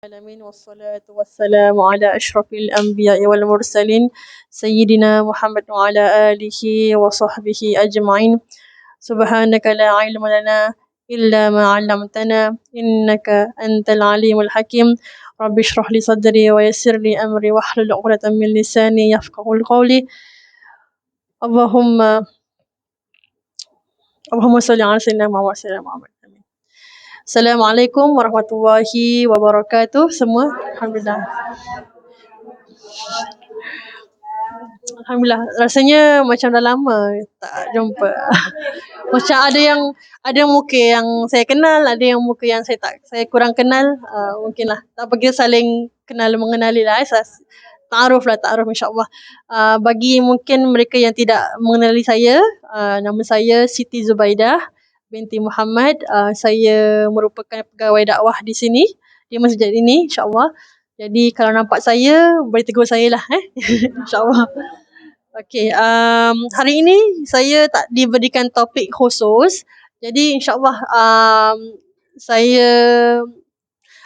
العالمين والصلاة والسلام على أشرف الأنبياء والمرسلين سيدنا محمد وعلى آله وصحبه أجمعين. سبحانك لا علم لنا إلا ما علمتنا إنك أنت العليم الحكيم. رب اشرح لي صدري ويسر لي أمري واحلل عقدة من لساني يفقه القول. اللهم صل على سيدنا محمد وعلى آله محمد. Assalamualaikum warahmatullahi wabarakatuh semua. Alhamdulillah. Alhamdulillah. Rasanya macam dah lama tak jumpa. Macam ada muka yang saya kenal, ada yang muka yang saya kurang kenal. Mungkinlah. Tak apa, kita saling kenal mengenali lah. Ta'aruf insya-Allah. Bagi mungkin mereka yang tidak mengenali saya, nama saya Siti Zubaidah binti Muhammad. Saya merupakan pegawai dakwah di sini, di masjid ini, insya-Allah. Jadi kalau nampak saya, boleh tegur saya lah. InsyaAllah. Okey, hari ini saya tak diberikan topik khusus. Jadi insyaAllah saya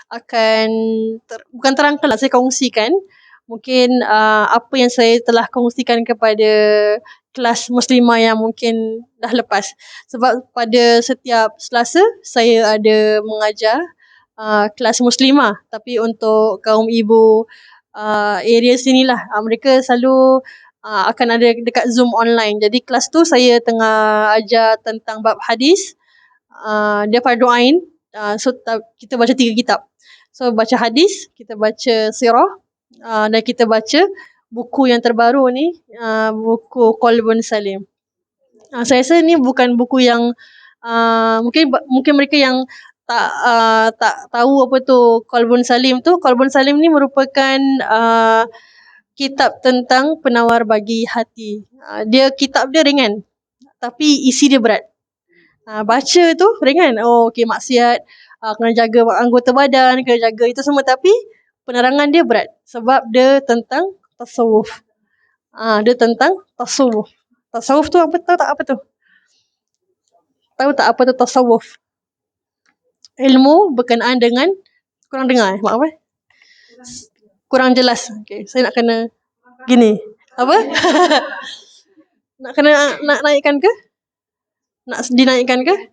akan, bukan terangkan lah, saya kongsikan. Mungkin apa yang saya telah kongsikan kepada kelas muslimah yang mungkin dah lepas. Sebab pada setiap Selasa, saya ada mengajar kelas muslimah. Tapi untuk kaum ibu area sinilah, mereka selalu akan ada dekat Zoom online. Jadi kelas tu saya tengah ajar tentang bab hadis. Dia fardu ain. So kita baca 3 kitab. So baca hadis, kita baca sirah, dan kita baca buku yang terbaru ni, buku Qalbun Salim. Saya rasa ni bukan buku yang mungkin mereka yang tak tahu apa tu Qalbun Salim tu. Qalbun Salim ni merupakan kitab tentang penawar bagi hati. Kitab dia ringan, tapi isi dia berat. Baca tu ringan. Okey, maksiat, kena jaga anggota badan, kena jaga itu semua. Tapi penerangan dia berat. Sebab dia tentang tasawuf. Dia tentang tasawuf. Tasawuf tu apa, tahu tak apa tu? Tahu tak apa tu tasawuf? Ilmu berkenaan dengan, kurang dengar maaf kurang jelas. Okay, saya nak kena gini. Apa? nak naikkan ke? Nak dinaikkan ke?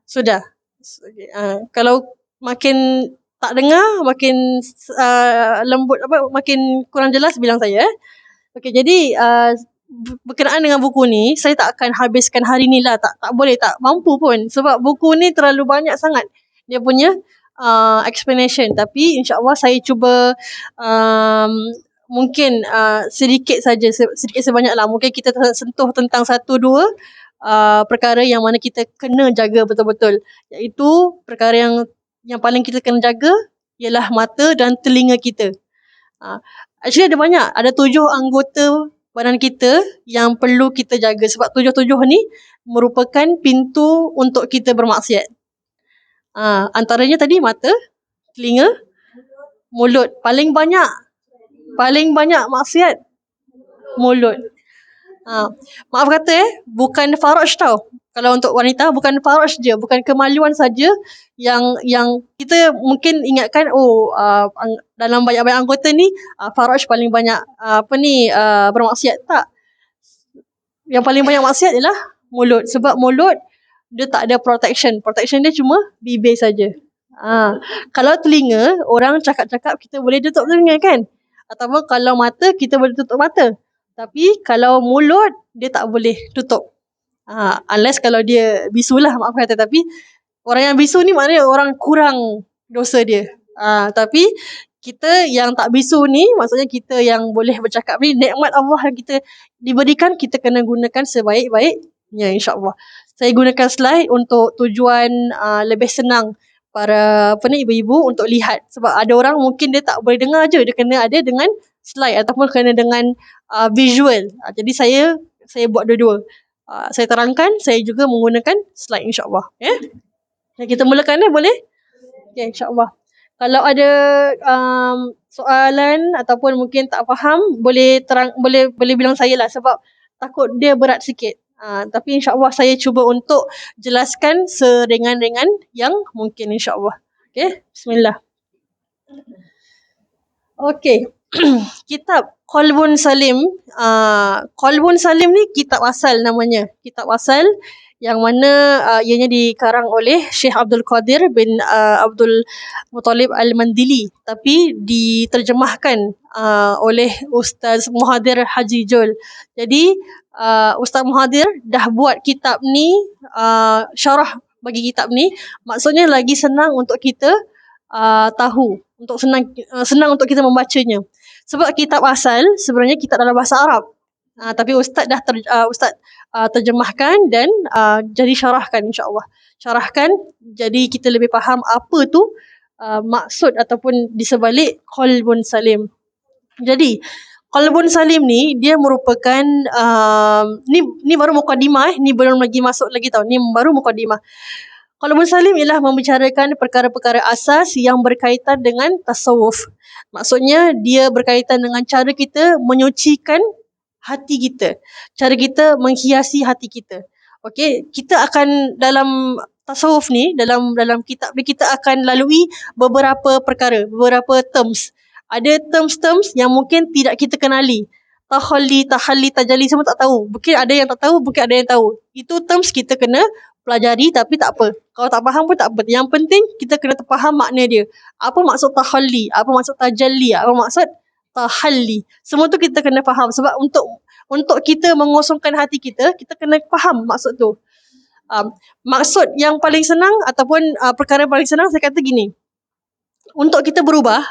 Sudah. Okay. Kalau makin tak dengar, makin lembut, makin kurang jelas, bilang saya. Okey, jadi berkenaan dengan buku ni, saya tak akan habiskan hari ni lah. Tak boleh, tak mampu pun. Sebab buku ni terlalu banyak sangat dia punya explanation. Tapi insya-Allah saya cuba mungkin sedikit sebanyak lah. Mungkin kita sentuh tentang 1-2 perkara yang mana kita kena jaga betul-betul. Iaitu perkara yang paling kita kena jaga ialah mata dan telinga kita. Actually ada banyak. Ada 7 anggota badan kita yang perlu kita jaga. Sebab 7 ni merupakan pintu untuk kita bermaksiat. Antaranya tadi mata, telinga, mulut. Paling banyak maksiat mulut. Maaf kata bukan faraj tau. Kalau untuk wanita bukan faraj je, bukan kemaluan saja yang kita mungkin ingatkan dalam banyak-banyak anggota ni faraj paling banyak bermaksiat. Tak. Yang paling banyak maksiat ialah mulut. Sebab mulut dia tak ada protection. Protection dia cuma bibir saja. Kalau telinga, orang cakap-cakap kita boleh tutup telinga kan? Ataupun kalau mata, kita boleh tutup mata. Tapi kalau mulut, dia tak boleh tutup. Unless kalau dia bisu lah, maaf kata. Tapi orang yang bisu ni maknanya orang kurang dosa dia. Tapi kita yang tak bisu ni, maksudnya kita yang boleh bercakap ni, nikmat Allah yang kita diberikan, kita kena gunakan sebaik-baiknya, insya-Allah. Saya gunakan slide untuk tujuan lebih senang para ibu-ibu untuk lihat. Sebab ada orang mungkin dia tak boleh dengar je, dia kena ada dengan slide ataupun kena dengan visual. Jadi saya buat dua-dua. Saya terangkan, saya juga menggunakan slide, insya-Allah. Kita mulakan boleh? Okay, insya-Allah. Kalau ada soalan ataupun mungkin tak faham, boleh bilang saya lah, sebab takut dia berat sikit. Tapi insya-Allah saya cuba untuk jelaskan seringan-ringan yang mungkin, insya-Allah. Okay, bismillah. Okey. Kitab Qalbun Salim. Qalbun Salim ni kitab asal namanya. Kitab asal yang mana ianya dikarang oleh Syekh Abdul Qadir bin Abdul Muttalib Al-Mandili, tapi diterjemahkan oleh Ustaz Muhadir Haji Jul. Jadi Ustaz Muhadir dah buat kitab ni, syarah bagi kitab ni, maksudnya lagi senang untuk kita tahu, untuk senang untuk kita membacanya. Sebab kitab asal sebenarnya kitab dalam bahasa Arab. Tapi Ustaz dah terjemahkan dan jadi syarahkan, insya-Allah. Syarahkan jadi kita lebih faham apa tu maksud ataupun di sebalik Qalbun Salim. Jadi Qalbun Salim ni dia merupakan ni baru mukadimah, ni belum lagi masuk lagi tau. Ni baru mukadimah. Qalbun Salim ialah membicarakan perkara-perkara asas yang berkaitan dengan tasawuf. Maksudnya dia berkaitan dengan cara kita menyucikan hati kita, cara kita menghiasi hati kita. Okey, kita akan dalam tasawuf ni, dalam kitab ni kita akan lalui beberapa perkara, beberapa terms. Ada terms-terms yang mungkin tidak kita kenali. Tahalli, tajalli semua tak tahu. Mungkin ada yang tak tahu, mungkin ada yang tahu. Itu terms kita kena pelajari, tapi tak apa. Kalau tak faham pun tak apa. Yang penting kita kena faham makna dia. Apa maksud tahalli, apa maksud tajalli, apa maksud tahalli. Semua tu kita kena faham. Sebab untuk kita mengosongkan hati kita, kita kena faham maksud tu. Maksud yang paling senang ataupun perkara paling senang saya kata gini. Untuk kita berubah,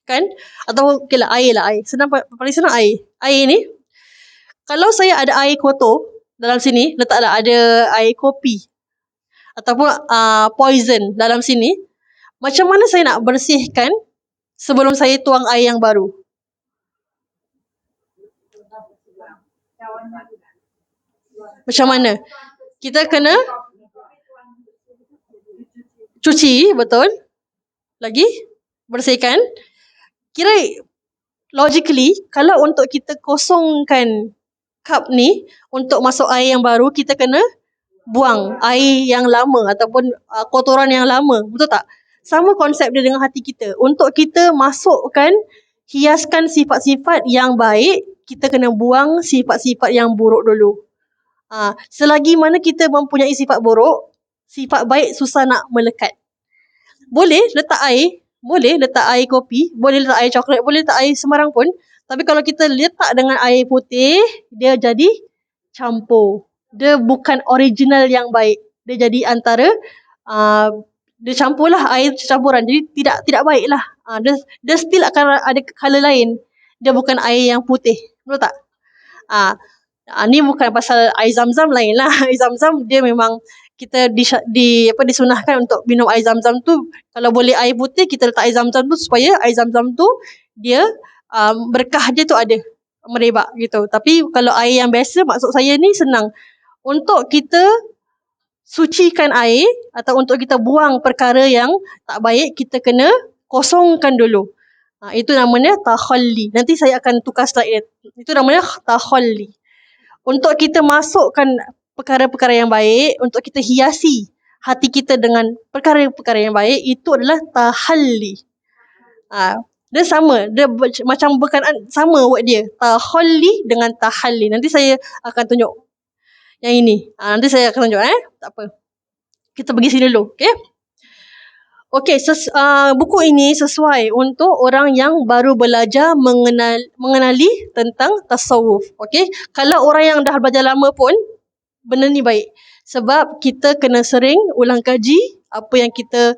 kan? Atau okay lah, air. Senang, paling senang air. Air ni, kalau saya ada air kotor dalam sini, letaklah ada air kopi ataupun poison dalam sini, macam mana saya nak bersihkan sebelum saya tuang air yang baru? Macam mana? Kita kena cuci, betul? Lagi? Bersihkan. Kira logically, kalau untuk kita kosongkan cup ni untuk masuk air yang baru, kita kena buang air yang lama ataupun kotoran yang lama. Betul tak? Sama konsep dia dengan hati kita. Untuk kita masukkan, hiaskan sifat-sifat yang baik, kita kena buang sifat-sifat yang buruk dulu. Selagi mana kita mempunyai sifat buruk, sifat baik susah nak melekat. Boleh letak air kopi, boleh letak air coklat, boleh letak air sembarang pun. Tapi kalau kita letak dengan air putih, dia jadi campur. Dia bukan original yang baik. Dia jadi antara, dia campurlah air campuran. Jadi tidak baiklah. Dia still akan ada colour lain. Dia bukan air yang putih. Betul tak? Ni bukan pasal air zam-zam lain lah. Air zam-zam dia memang kita disunahkan untuk minum air zam-zam tu. Kalau boleh air putih, kita letak air zam-zam tu supaya air zam-zam tu dia berkah dia tu ada, merebak gitu. Tapi kalau air yang biasa, maksud saya ni senang. Untuk kita sucikan air atau untuk kita buang perkara yang tak baik, kita kena kosongkan dulu. Itu namanya takhalli. Nanti saya akan tukar slide dia. Itu namanya takhalli. Untuk kita masukkan perkara-perkara yang baik, untuk kita hiasi hati kita dengan perkara-perkara yang baik, itu adalah tahalli. Dia sama, dia macam berkenaan, sama word dia. Tahalli dengan tahalli. Nanti saya akan tunjuk yang ini. Nanti saya akan tunjuk. Tak apa. Kita pergi sini dulu. Okay? Okey, buku ini sesuai untuk orang yang baru belajar mengenali tentang tasawuf. Okey, kalau orang yang dah belajar lama pun, benda ni baik. Sebab kita kena sering ulang kaji apa yang kita,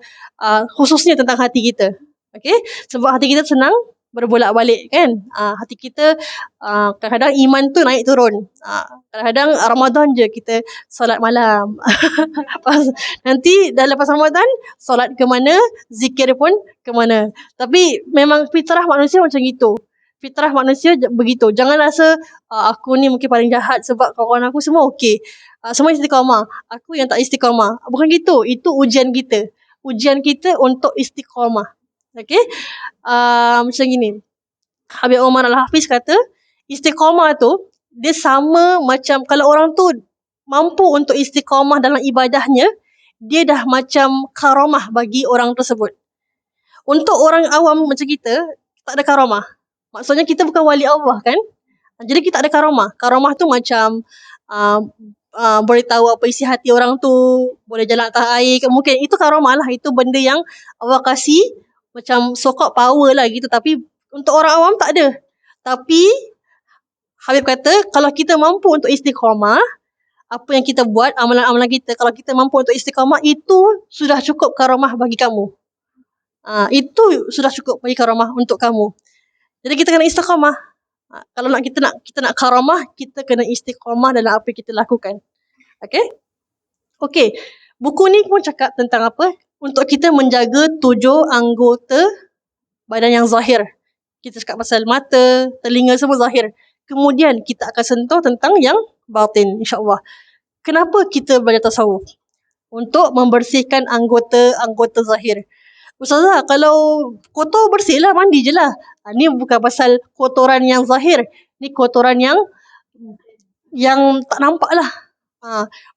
khususnya tentang hati kita. Okey, sebab hati kita senang berbolak-balik kan. Hati kita kadang-kadang iman tu naik turun. Kadang-kadang Ramadan je kita solat malam. Nanti dah lepas Ramadan, solat ke mana, zikir pun ke mana. Tapi memang fitrah manusia macam itu. Fitrah manusia begitu. Jangan rasa aku ni mungkin paling jahat sebab kawan aku semua okey. Semua istiqamah. Aku yang tak istiqamah. Bukan gitu. Itu ujian kita. Ujian kita untuk istiqamah. Okey? Macam gini. Habib Omar Al-Hafiz kata, istiqamah tu, dia sama macam kalau orang tu mampu untuk istiqamah dalam ibadahnya, dia dah macam karamah bagi orang tersebut. Untuk orang awam macam kita tak ada karamah. Maksudnya kita bukan wali Allah kan. Jadi kita ada karamah. Karamah tu macam boleh tahu apa isi hati orang tu, boleh jalan atas air, mungkin itu karamah lah. Itu benda yang Allah kasih macam so-called power lah gitu. Tapi untuk orang awam tak ada. Tapi Habib kata kalau kita mampu untuk istiqamah, apa yang kita buat, amalan-amalan kita, kalau kita mampu untuk istiqamah, itu sudah cukup karamah bagi kamu. Itu sudah cukup bagi karamah untuk kamu. Jadi kita kena istiqamah. Kalau kita nak karamah, kita kena istiqamah dalam apa yang kita lakukan. Okay. Buku ni pun cakap tentang apa? Untuk kita menjaga 7 anggota badan yang zahir. Kita cakap pasal mata, telinga, semua zahir. Kemudian kita akan sentuh tentang yang batin, insyaAllah. Kenapa kita belajar tasawuf? Untuk membersihkan anggota zahir. Ustazah, kalau kotor bersih lah, mandi je lah. Ni bukan pasal kotoran yang zahir. Ni kotoran yang tak nampak lah.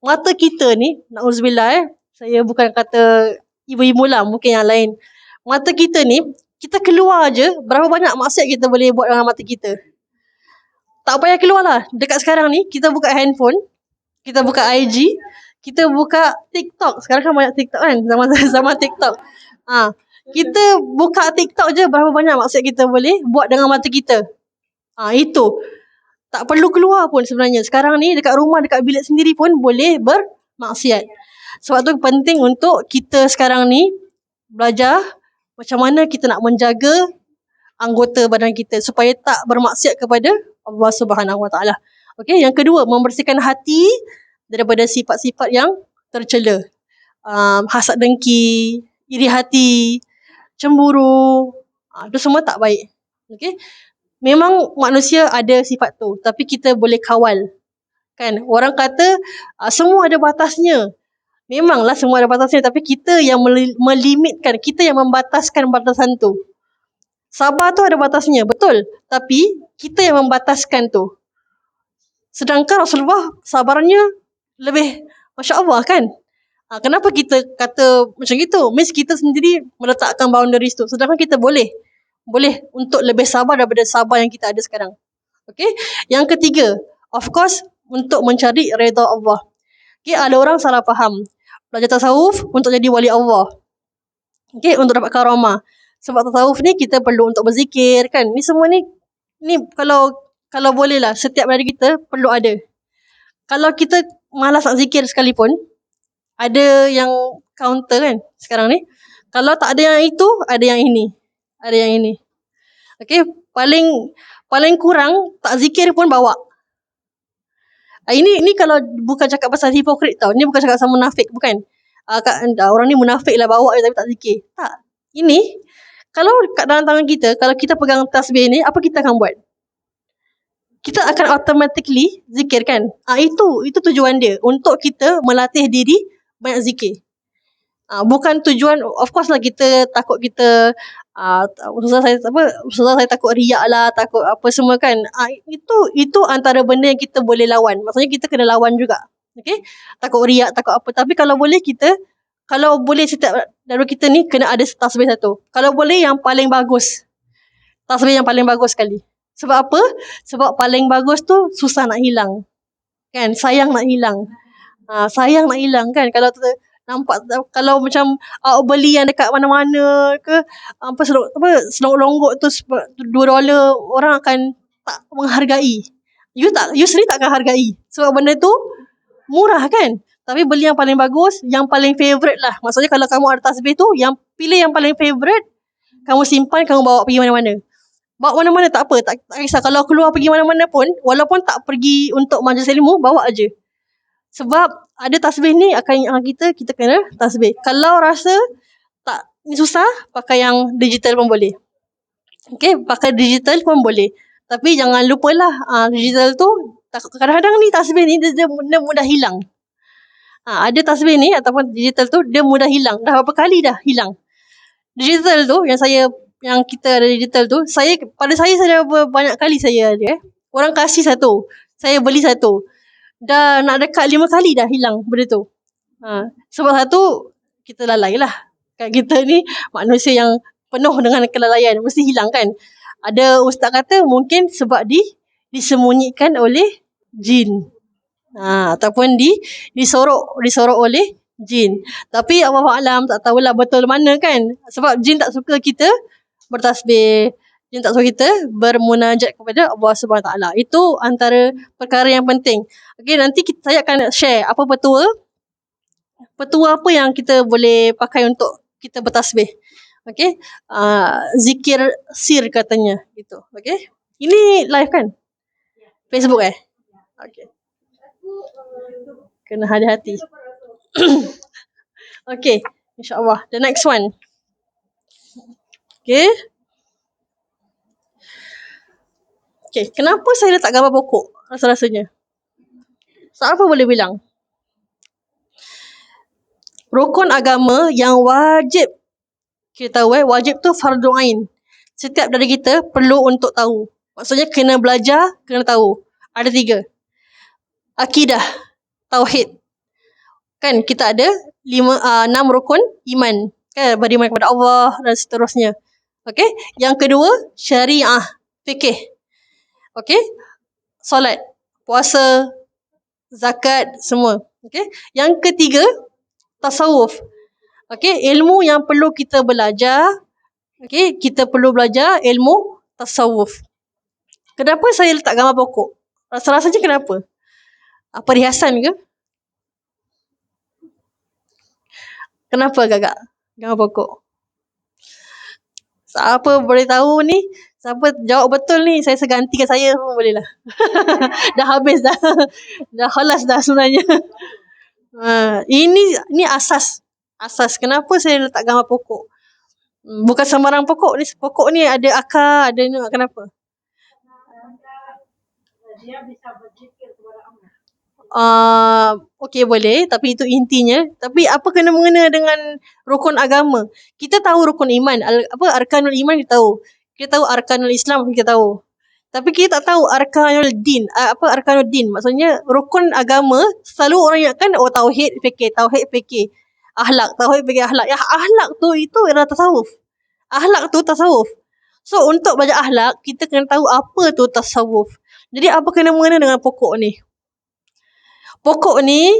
Mata kita ni, na'udzubillah saya bukan kata ibu-ibu lah, mungkin yang lain. Mata kita ni, kita keluar je, berapa banyak maksiat kita boleh buat dengan mata kita. Tak payah keluar lah. Dekat sekarang ni, kita buka handphone, kita buka IG, kita buka TikTok. Sekarang kan banyak TikTok kan, zaman TikTok. Kita buka TikTok je, berapa banyak maksiat kita boleh buat dengan mata kita. Itu. Tak perlu keluar pun sebenarnya. Sekarang ni dekat rumah, dekat bilik sendiri pun boleh bermaksiat. Sebab tu penting untuk kita sekarang ni belajar macam mana kita nak menjaga anggota badan kita supaya tak bermaksiat kepada Allah Subhanahu Wa Taala. Okey, yang kedua, membersihkan hati daripada sifat-sifat yang tercela. Hasad dengki, iri hati, cemburu. Itu semua tak baik. Okey. Memang manusia ada sifat tu, tapi kita boleh kawal. Kan? Orang kata semua ada batasnya. Memanglah semua ada batasnya, tapi kita yang melimitkan, kita yang membataskan batasan tu. Sabar tu ada batasnya, betul. Tapi kita yang membataskan tu. Sedangkan Rasulullah sabarnya lebih Masya Allah kan. Kenapa kita kata macam itu? Means kita sendiri meletakkan boundaries tu. Sedangkan kita boleh untuk lebih sabar daripada sabar yang kita ada sekarang. Okay. Yang ketiga, of course, untuk mencari redha Allah. Okay, ada orang salah faham. Belajar tasawuf untuk jadi wali Allah. Okay, untuk dapat karamah. Sebab tasawuf ni kita perlu untuk berzikir kan. Ni semua ni kalau boleh lah, setiap hari kita perlu ada. Kalau kita malas nak zikir sekalipun, ada yang counter kan sekarang ni. Kalau tak ada yang itu, ada yang ini. Ada yang ini. Okay, paling kurang tak zikir pun bawa. Ini kalau bukan cakap pasal hipokrit tau. Ini bukan cakap pasal munafik, bukan. Orang ni munafik lah, bawa tapi tak zikir. Tak. Ini kalau kat dalam tangan kita, kalau kita pegang tasbih ni, apa kita akan buat? Kita akan automatically zikir kan. Itu tujuan dia, untuk kita melatih diri banyak zikir. Bukan tujuan, of course lah kita takut kita Ustazah saya takut riak lah, takut apa semua kan. Itu antara benda yang kita boleh lawan. Maksudnya kita kena lawan juga. Okay? Takut riak, takut apa. Tapi kalau boleh setiap dari kita ni kena ada tasbih satu. Kalau boleh yang paling bagus. Tasbih yang paling bagus sekali. Sebab apa? Sebab paling bagus tu susah nak hilang. Kan? Sayang nak hilang. Sayang nak hilang kan. Nampak kalau macam beli yang dekat mana-mana ke selonggok tu $2, orang akan tak menghargai. You sendiri tak akan hargai sebab benda tu murah kan. Tapi beli yang paling bagus, yang paling favourite lah. Maksudnya kalau kamu ada tasbih tu, pilih yang paling favourite, kamu simpan, kamu bawa pergi mana-mana. Bawa mana-mana tak apa, tak kisah. Kalau keluar pergi mana-mana pun, walaupun tak pergi untuk majlis ilmu, bawa aje. Sebab ada tasbih ni akan kita kena tasbih. Kalau rasa tak ni susah, pakai yang digital pun boleh. Okay, pakai digital pun boleh. Tapi jangan lupalah digital tu kadang-kadang ni tasbih ni dia mudah hilang. Ada tasbih ni ataupun digital tu dia mudah hilang. Dah berapa kali dah hilang. Digital tu yang kita ada digital tu, pada saya dah banyak kali saya ada. Orang kasih satu, saya beli satu. Dah nak dekat 5 kali dah hilang benda tu. Sebab satu, kita lalai lah. Kat kita ni manusia yang penuh dengan kelalaian, mesti hilang kan. Ada ustaz kata mungkin sebab disembunyikan oleh jin. Ataupun disorok oleh jin. Tapi Allah Alam, tak tahulah betul mana kan. Sebab jin tak suka kita bertasbih. Jin tak suka kita bermunajat kepada Allah Subhanahu Taala. Itu antara perkara yang penting. Okey, nanti saya akan share apa petua apa yang kita boleh pakai untuk kita bertasbih. Okey. Zikir sir katanya gitu. Okey. Ini live kan? Facebook Okey. Kena hati-hati. Okey, insya-Allah. The next one. Okey. Okey, kenapa saya letak gambar pokok? Rasa-rasanya. Siapa boleh bilang? Rukun agama yang wajib kita tahu wajib tu fardu ain. Setiap dari kita perlu untuk tahu. Maksudnya kena belajar, kena tahu. Ada 3. Akidah, tauhid. Kan kita ada 6 rukun iman. Kan beriman kepada Allah dan seterusnya. Okey, yang kedua syariah, fikih. Okey, solat, puasa, zakat, semua. Okey, yang ketiga tasawuf. Okey, ilmu yang perlu kita belajar. Okey, kita perlu belajar ilmu tasawuf. Kenapa saya letak gambar pokok? Rasa-rasanya kenapa? Perhiasan ke? Kenapa agak-agak gambar pokok? Siapa boleh tahu ni? Siapa jawab betul ni? Saya segantikan saya pun boleh lah. Dah habis dah. Dah khalas dah sebenarnya. Ini asas. Kenapa saya letak gambar pokok? Bukan sembarang pokok ni. Pokok ni ada akar, ada ni. Kenapa? Dia bisa berzikir kepada Allah. Okey boleh, tapi itu intinya. Tapi apa kena mengena dengan rukun agama? Kita tahu rukun iman, arkanul iman kita tahu. Kita tahu arkanul Islam kita tahu. Tapi kita tak tahu arkanul din. Arkanul din? Maksudnya rukun agama selalu orang ingatkan tauhid, fikih, akhlak, tauhid, fikih, akhlak. Ya akhlak tu itu adalah tasawuf. Akhlak tu tasawuf. So untuk belajar akhlak kita kena tahu apa tu tasawuf. Jadi apa kena mengena dengan pokok ni? Pokok ni,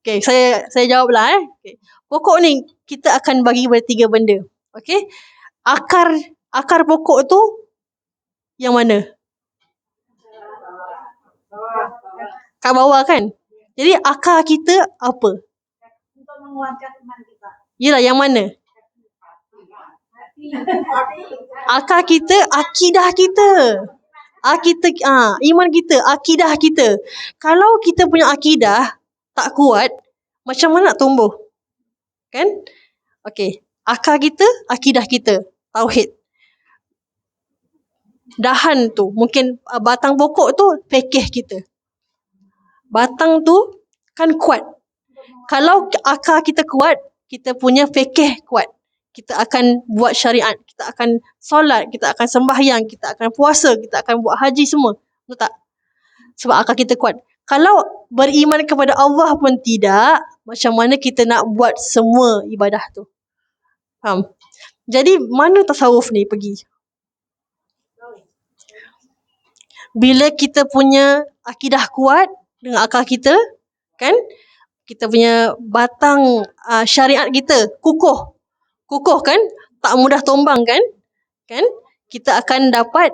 okay, saya jawablah. Okay. Pokok ni kita akan bagi kepada 3 benda. Okay. Akar pokok tu yang mana? Kat bawah kan? Jadi akar kita apa? Untuk menguatkan iman kita. Yelah, yang mana? Akar kita, akidah kita. Iman kita, akidah kita. Kalau kita punya akidah tak kuat, macam mana nak tumbuh? Kan? Okey. Akar kita, akidah kita, tauhid. Dahan tu, mungkin batang pokok tu fikih kita. Batang tu kan kuat. Kalau akar kita kuat, kita punya fikih kuat. Kita akan buat syariat, kita akan solat, kita akan sembahyang, kita akan puasa, kita akan buat haji semua. Betul tak? Sebab akar kita kuat. Kalau beriman kepada Allah pun tidak, macam mana kita nak buat semua ibadah tu? Faham? Jadi mana tasawuf ni pergi? Bila kita punya akidah kuat dengan akal kita, kan? Kita punya batang syariat kita kukuh kan? Tak mudah tumbang kan? Kita akan dapat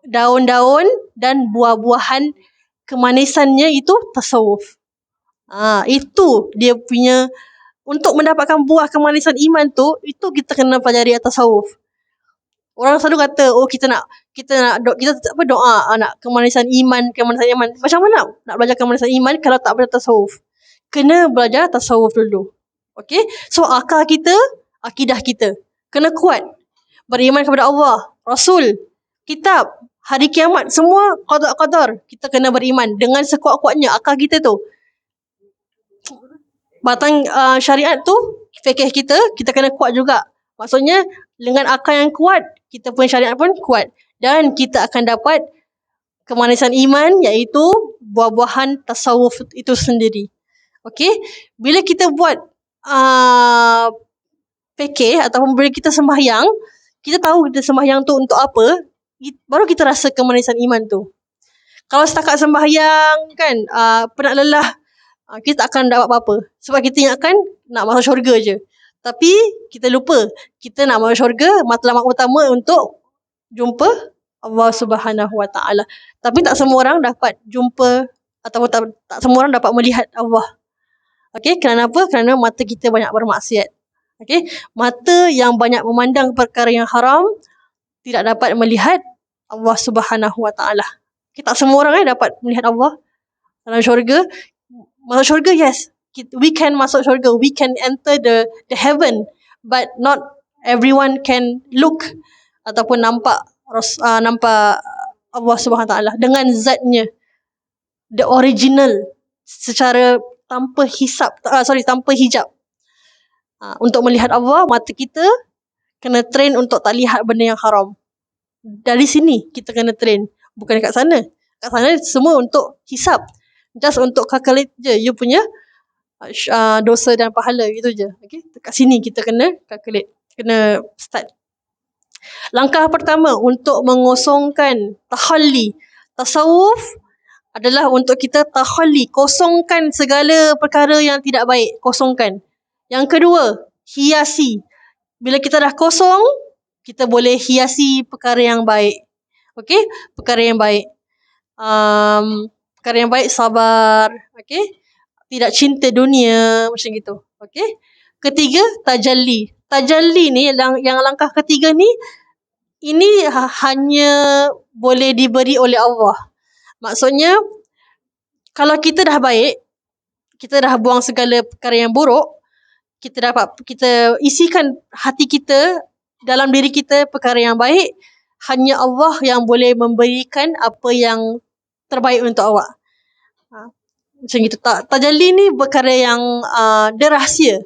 daun-daun dan buah-buahan kemanisannya itu tasawuf. Itu dia punya, untuk mendapatkan buah kemanisan iman tu, itu kita kena pelajari tasawuf. Orang selalu kata, kita doa nak kemanisan iman. Macam mana nak belajar kemanisan iman kalau tak belajar tasawuf? Kena belajar tasawuf dulu. Okey? So akal kita, akidah kita kena kuat. Beriman kepada Allah, Rasul, kitab, hari kiamat, semua qada-qadar. Kita kena beriman dengan sekuat-kuatnya akal kita tu. Batang syariat tu, fikih kita kena kuat juga. Maksudnya dengan akal yang kuat, kita punya syariat pun kuat. Dan kita akan dapat kemanisan iman, iaitu buah-buahan tasawuf itu sendiri. Okey? Bila kita buat fikih ataupun bila kita sembahyang, kita tahu kita sembahyang tu untuk apa, baru kita rasa kemanisan iman tu. Kalau setakat sembahyang kan, penat lelah, kita tak akan dapat apa-apa. Sebab kita ingatkan nak masuk syurga je. Tapi kita lupa, kita nak masuk syurga, matlamat utama untuk jumpa Allah Subhanahu Wa Taala. Tapi tak semua orang dapat jumpa ataupun tak semua orang dapat melihat Allah. Okey, kerana apa? Kerana mata kita banyak bermaksiat. Okey, mata yang banyak memandang perkara yang haram tidak dapat melihat Allah Subhanahu Wa Taala. Tak semua orang dapat melihat Allah dalam syurga. Masuk syurga, yes. We can masuk syurga. We can enter the heaven. But not everyone can look ataupun nampak Allah Subhanahu Wa Taala dengan zatnya. The original. Secara tanpa hijab. Untuk melihat Allah, mata kita kena train untuk tak lihat benda yang haram. Dari sini kita kena train. Bukan dekat sana. Kat sana semua untuk hisap. Just untuk calculate je you punya dosa dan pahala, gitu je. Okay? Dekat sini kita kena calculate. Kena start. Langkah pertama untuk mengosongkan tahalli. Tasawuf adalah untuk kita tahalli. Kosongkan segala perkara yang tidak baik. Kosongkan. Yang kedua, hiasi. Bila kita dah kosong, kita boleh hiasi perkara yang baik. Okay? Perkara yang baik. Perkara yang baik, sabar. Okay? Tidak cinta dunia. Macam gitu. Okay? Ketiga, tajalli. Tajalli ni, yang langkah ketiga ni, ini hanya boleh diberi oleh Allah. Maksudnya, kalau kita dah baik, kita dah buang segala perkara yang buruk, kita isikan hati kita, dalam diri kita perkara yang baik, hanya Allah yang boleh memberikan apa yang terbaik untuk awak. Macam itu. Tajalli ni perkara yang dia rahsia.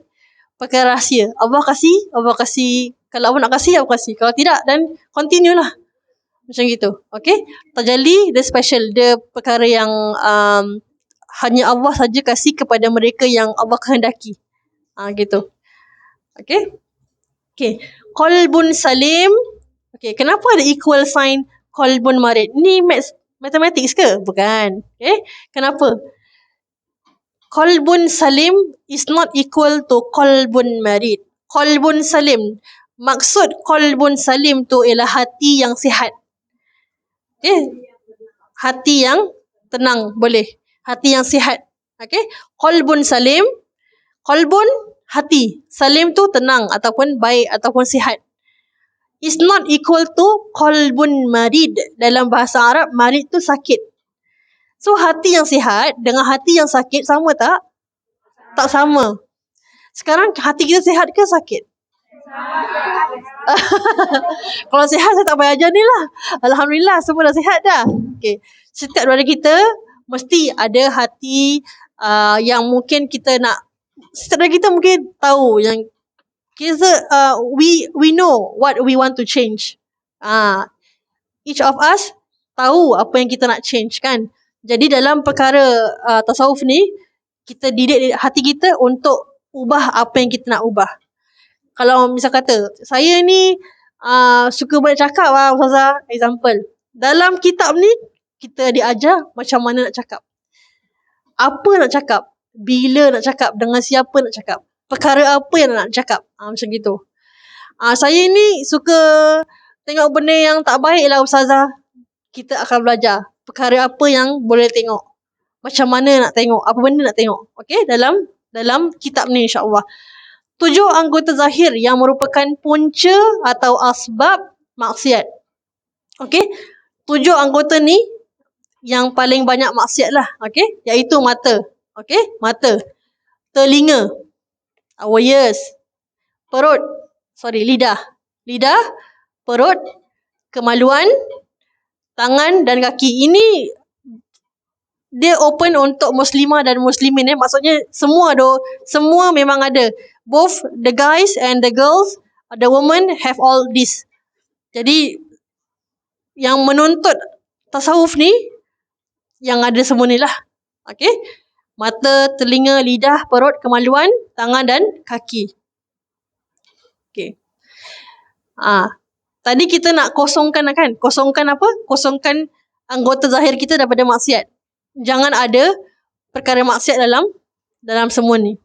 Perkara rahsia. Allah kasih. Kalau Allah nak kasih, Allah kasih. Kalau tidak, dan continue lah. Macam gitu. Okay. Tajalli dia special. Dia perkara yang hanya Allah saja kasih kepada mereka yang Allah kehendaki. Gitu. Okay. Okay. Qalbun salim. Okay. Kenapa ada equal sign qalbun marid? Ni mathematics ke? Bukan. Okay. Kenapa? Qalbun salim is not equal to qalbun marid. Qalbun salim. Maksud qalbun salim tu ialah hati yang sihat. Okay. Hati yang tenang, boleh. Hati yang sihat. Okay. Qalbun salim. Qalbun, hati. Salim tu tenang ataupun baik ataupun sihat. Is not equal to qalbun marid. Dalam bahasa Arab, marid tu sakit. So, hati yang sihat dengan hati yang sakit sama tak? Tak sama. Sekarang hati kita sihat ke sakit? Kalau sihat, saya tak payah ajar ni lah. Alhamdulillah, semua dah sihat dah. Okay. Setiap daripada kita mesti ada hati yang mungkin kita nak. Setiap daripada kita mungkin tahu yang we know what we want to change. Each of us tahu apa yang kita nak change, kan? Jadi dalam perkara tasawuf ni, kita didik hati kita untuk ubah apa yang kita nak ubah. Kalau misal kata, saya ni suka banyak cakap lah, Ustazah. Example. Dalam kitab ni, kita diajar macam mana nak cakap. Apa nak cakap. Bila nak cakap. Dengan siapa nak cakap. Perkara apa yang nak cakap. Macam gitu. Saya ni suka tengok benda yang tak baik lah, Ustazah. Kita akan belajar. Perkara apa yang boleh tengok. Macam mana nak tengok. Apa benda nak tengok. Okay. Dalam kitab ni, insyaAllah. 7 anggota zahir yang merupakan punca atau asbab maksiat. Okay. 7 anggota ni yang paling banyak maksiat lah. Okay. Iaitu mata. Okay. Mata. Telinga. Our ears. Perut. Lidah. Lidah. Perut. Kemaluan. Tangan dan kaki. Ini dia open untuk muslimah dan muslimin. Maksudnya semua memang ada. Both the guys and the girls, the women have all this. Jadi yang menuntut tasawuf ni, yang ada semua ni lah. Okay. Mata, telinga, lidah, perut, kemaluan, tangan dan kaki. Okay. Tadi kita nak kosongkan kan? Kosongkan apa? Kosongkan anggota zahir kita daripada maksiat. Jangan ada perkara maksiat dalam semua ni.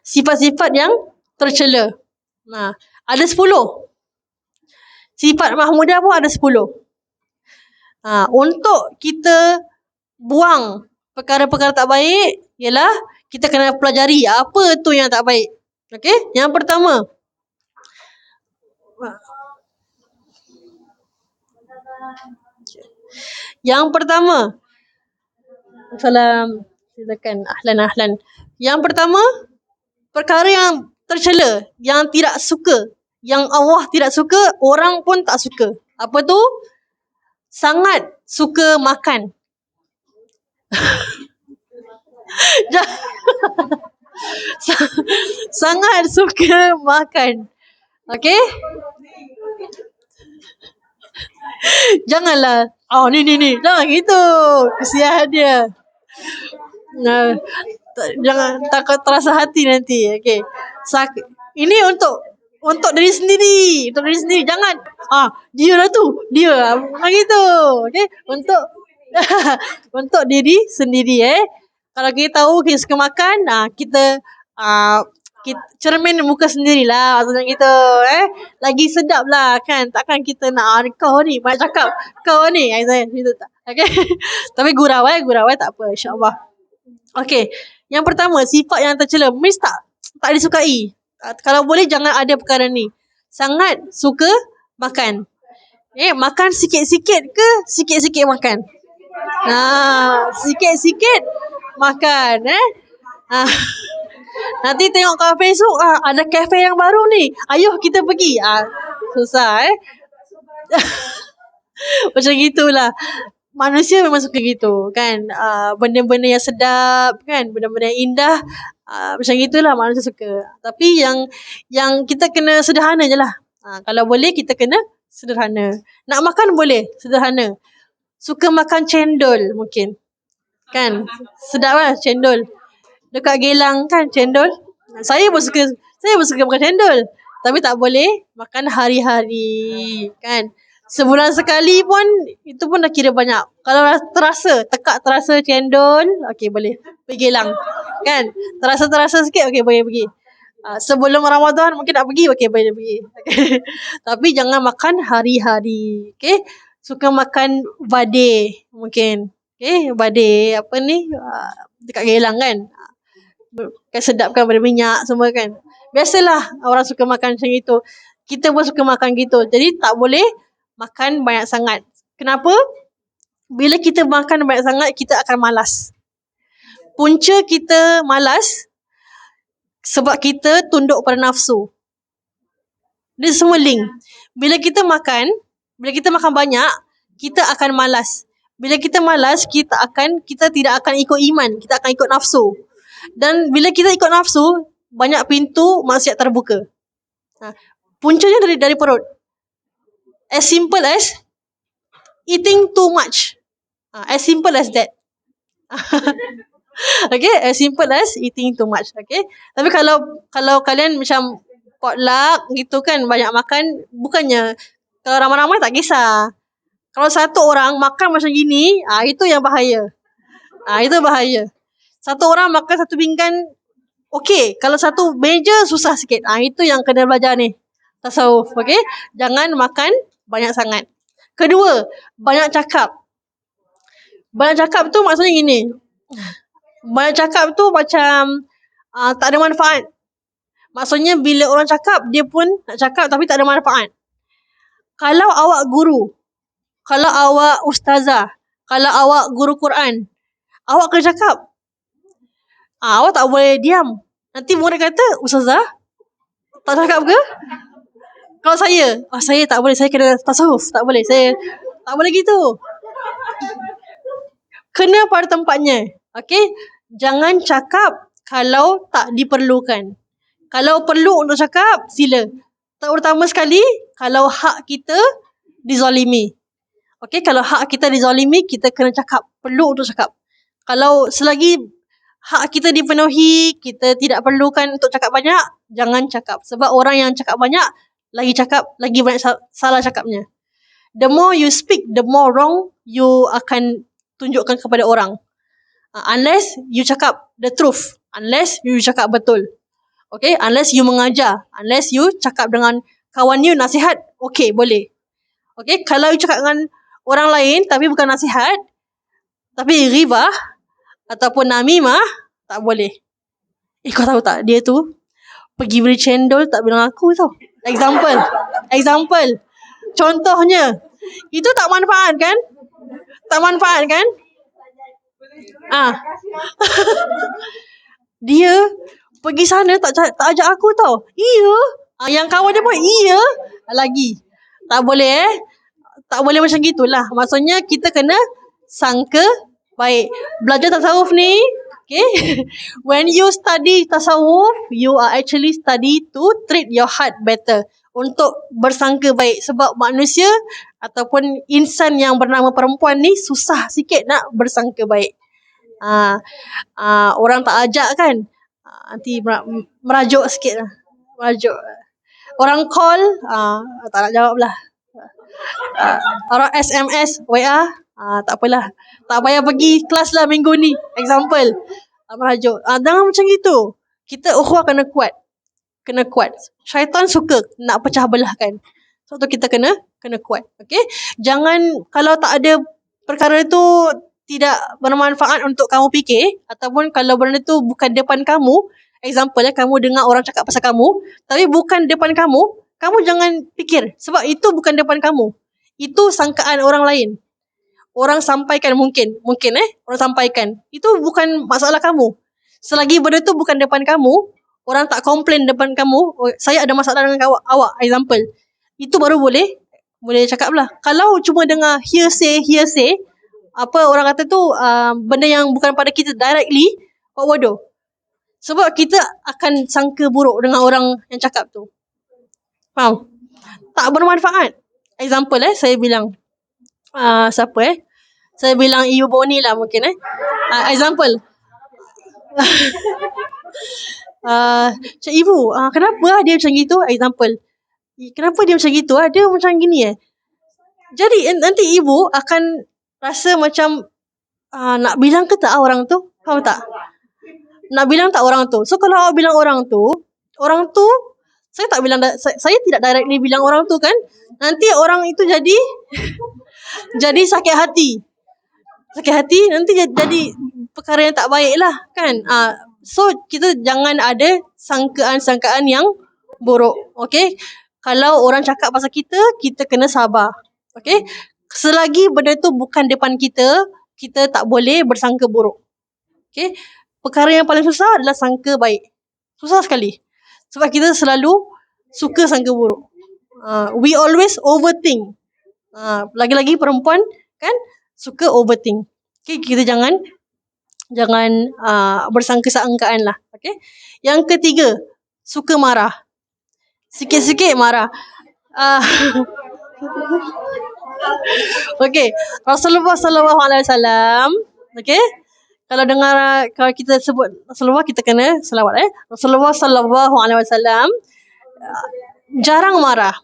Sifat-sifat yang tercela. Nah, ada 10. Sifat mahmudah pun ada 10. Untuk kita buang perkara-perkara tak baik, ialah kita kena pelajari apa tu yang tak baik. Okey? Yang pertama, salam, silakan, ahlan. Yang pertama, perkara yang tercela, yang tidak suka, yang Allah tidak suka, orang pun tak suka. Apa tu? Sangat suka makan. Sangat suka makan. Okey? Janganlah. Ni. Jangan gitu. Kesian dia. Jangan takut terasa hati nanti. Okey. Ini untuk diri sendiri. Untuk diri sendiri. Jangan. Dia lah tu. Dia. Gitu. Okey. Untuk diri sendiri. Kalau kita tahu kita suka makan, kita cermin muka sendirilah, maksudnya gitu. Lagi sedap lah kan. Takkan kita nak kau ni banyak cakap, kau ni gitu tak. Okay. Tapi gurau tak apa, insya-Allah. Okay. Yang pertama, sifat yang tercela, miss tak disukai. Kalau boleh jangan ada perkara ni. Sangat suka makan. Makan sikit-sikit ke sikit-sikit makan? Sikit-sikit makan. Nanti tengok kat Facebook, ada kafe yang baru ni, ayuh kita pergi. Susah macam gitulah. Manusia memang suka gitu kan. Benda-benda yang sedap kan, benda-benda yang indah, macam gitulah manusia suka. Tapi yang kita kena sederhana je lah. Kalau boleh kita kena sederhana. Nak makan boleh sederhana. Suka makan cendol mungkin kan, sedap lah cendol dekat Geylang kan, cendol. Saya pun suka makan cendol. Tapi tak boleh makan hari-hari kan. Sebulan sekali pun, itu pun dah kira banyak. Kalau terasa cendol, okey boleh pergi Geylang kan. Terasa sikit, okey boleh pergi. Sebelum Ramadan mungkin nak pergi, okey boleh pergi. Tapi jangan makan hari-hari. Okey. Suka makan badeh mungkin. Okey, badeh apa ni, dekat Geylang kan. Kan sedap kan, berminyak semua kan. Biasalah orang suka makan macam itu. Kita pun suka makan gitu. Jadi tak boleh makan banyak sangat. Kenapa? Bila kita makan banyak sangat, kita akan malas. Punca kita malas sebab kita tunduk pada nafsu. Dia semua link. Bila kita makan banyak, kita akan malas. Bila kita malas, kita tidak akan ikut iman, kita akan ikut nafsu. Dan bila kita ikut nafsu, banyak pintu maksiat terbuka. Puncanya dari perut. As simple as eating too much. As simple as that. Okay, as simple as eating too much. Okay. Tapi kalau kalian macam potluck gitu kan, banyak makan, bukannya kalau ramai-ramai tak kisah. Kalau satu orang makan macam gini, itu yang bahaya. Itu bahaya. Satu orang makan satu pinggan, okey. Kalau satu meja, susah sikit. Itu yang kena belajar ni. Tasawuf, okey? Jangan makan banyak sangat. Kedua, banyak cakap. Banyak cakap tu maksudnya gini. Banyak cakap tu macam tak ada manfaat. Maksudnya bila orang cakap, dia pun nak cakap tapi tak ada manfaat. Kalau awak guru, kalau awak ustazah, kalau awak guru Quran, awak kena cakap. Awak tak boleh diam. Nanti murid kata, ustazah tak cakap ke? Kalau saya tak boleh, saya kena tasawuf. Tak boleh, saya tak boleh gitu. Kena pada tempatnya. Okay? Jangan cakap kalau tak diperlukan. Kalau perlu untuk cakap, sila. Terutama sekali, kalau hak kita dizalimi. Okay? Kalau hak kita dizalimi, kita kena cakap. Perlu untuk cakap. Kalau selagi hak kita dipenuhi, kita tidak perlukan untuk cakap banyak, jangan cakap. Sebab orang yang cakap banyak, lagi cakap, lagi banyak salah cakapnya. The more you speak, the more wrong you akan tunjukkan kepada orang. Unless you cakap the truth. Unless you cakap betul. Okay, unless you mengajar. Unless you cakap dengan kawan you nasihat. Okay, boleh. Okay, kalau you cakap dengan orang lain tapi bukan nasihat, tapi ghibah ataupun namimah, tak boleh. Kau tahu tak, dia tu pergi beli cendol tak bilang aku tau. Example. Contohnya, itu tak manfaat kan? Tak manfaat kan? Dia pergi sana tak ajak aku tau. Iya. Yang kawan dia pun iya lagi. Tak boleh tak boleh macam gitulah. Maksudnya kita kena sangka baik. Belajar tasawuf ni, okay, when you study tasawuf, you are actually study to treat your heart better, untuk bersangka baik. Sebab manusia ataupun insan yang bernama perempuan ni susah sikit nak bersangka baik. Orang tak ajak kan, nanti merajuk sikit lah. Merajuk. Orang call, tak nak jawab lah. Orang SMS, WA, tak apalah. Tak payah pergi kelas lah minggu ni. Example. Merajuk. Jangan macam gitu. Kita ukhuwah kena kuat. Syaitan suka nak pecah belahkan. So tu kita kena kuat. Okay. Jangan, kalau tak ada perkara tu tidak bermanfaat untuk kamu fikir, ataupun kalau benda tu bukan depan kamu, example kamu dengar orang cakap pasal kamu, tapi bukan depan kamu jangan fikir. Sebab itu bukan depan kamu. Itu sangkaan orang lain. Orang sampaikan mungkin orang sampaikan. Itu bukan masalah kamu. Selagi benda tu bukan depan kamu, orang tak komplain depan kamu, saya ada masalah dengan awak, example. Itu baru boleh cakap lah. Kalau cuma dengar hearsay, apa orang kata tu, benda yang bukan pada kita directly, buat bodoh. Sebab kita akan sangka buruk dengan orang yang cakap tu. Faham? Tak bermanfaat. Example saya bilang, siapa saya bilang Ibu Boni lah mungkin example. Cik Ibu, kenapa dia macam gitu? Example. Kenapa dia macam gitu? Dia macam gini Jadi nanti ibu akan rasa macam nak bilang ke tak orang tu? Faham tak? Nak bilang tak orang tu? So kalau awak bilang orang tu saya tak bilang, saya tidak directly bilang orang tu kan, nanti orang itu jadi sakit hati, nanti jadi perkara yang tak baik lah kan. So kita jangan ada sangkaan yang buruk. Okay, kalau orang cakap pasal kita kena sabar. Okay, selagi benda tu bukan depan kita tak boleh bersangka buruk. Okay, perkara yang paling susah adalah sangka baik. Susah sekali. Sebab kita selalu suka sangka buruk. We always overthink. Lagi-lagi perempuan kan suka overthink. Okay, kita jangan bersangka-sangkaan lah. Okay. Yang ketiga, suka marah. Sikit-sikit marah. Okay, Rasulullah SAW. Okay, kalau kita sebut Rasulullah, kita kena selawat. Rasulullah SAW jarang marah,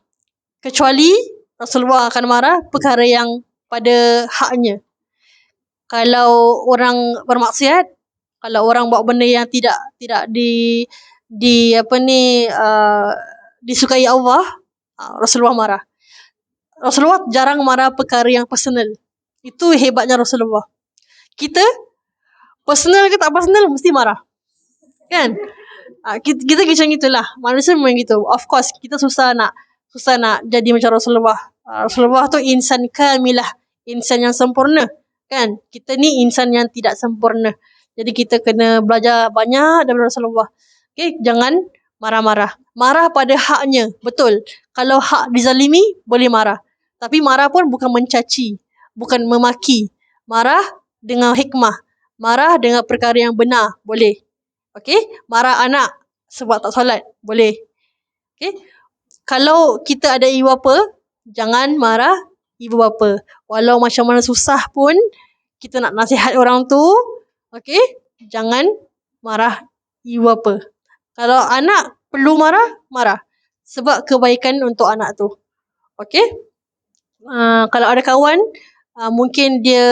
kecuali Rasulullah akan marah perkara yang pada haknya. Kalau orang bermaksiat, kalau orang buat benda yang tidak disukai Allah, Rasulullah marah. Rasulullah jarang marah perkara yang personal. Itu hebatnya Rasulullah. Kita personal ke tak personal mesti marah. Kan? Kita macam itulah. Manusia memang gitu. Of course kita susah nak jadi macam Rasulullah. Rasulullah tu insan kamilah, insan yang sempurna. Kan? Kita ni insan yang tidak sempurna. Jadi kita kena belajar banyak daripada Rasulullah. Okay? Jangan marah-marah. Marah pada haknya. Betul. Kalau hak dizalimi, boleh marah. Tapi marah pun bukan mencaci, bukan memaki. Marah dengan hikmah. Marah dengan perkara yang benar, boleh. Okay? Marah anak sebab tak solat, boleh. Okay? Kalau kita ada ibu bapa, jangan marah ibu bapa. Walau macam mana susah pun, kita nak nasihat orang tu, okay? Jangan marah ibu bapa. Kalau anak perlu marah. sebab kebaikan untuk anak tu. Okay? Kalau ada kawan, mungkin dia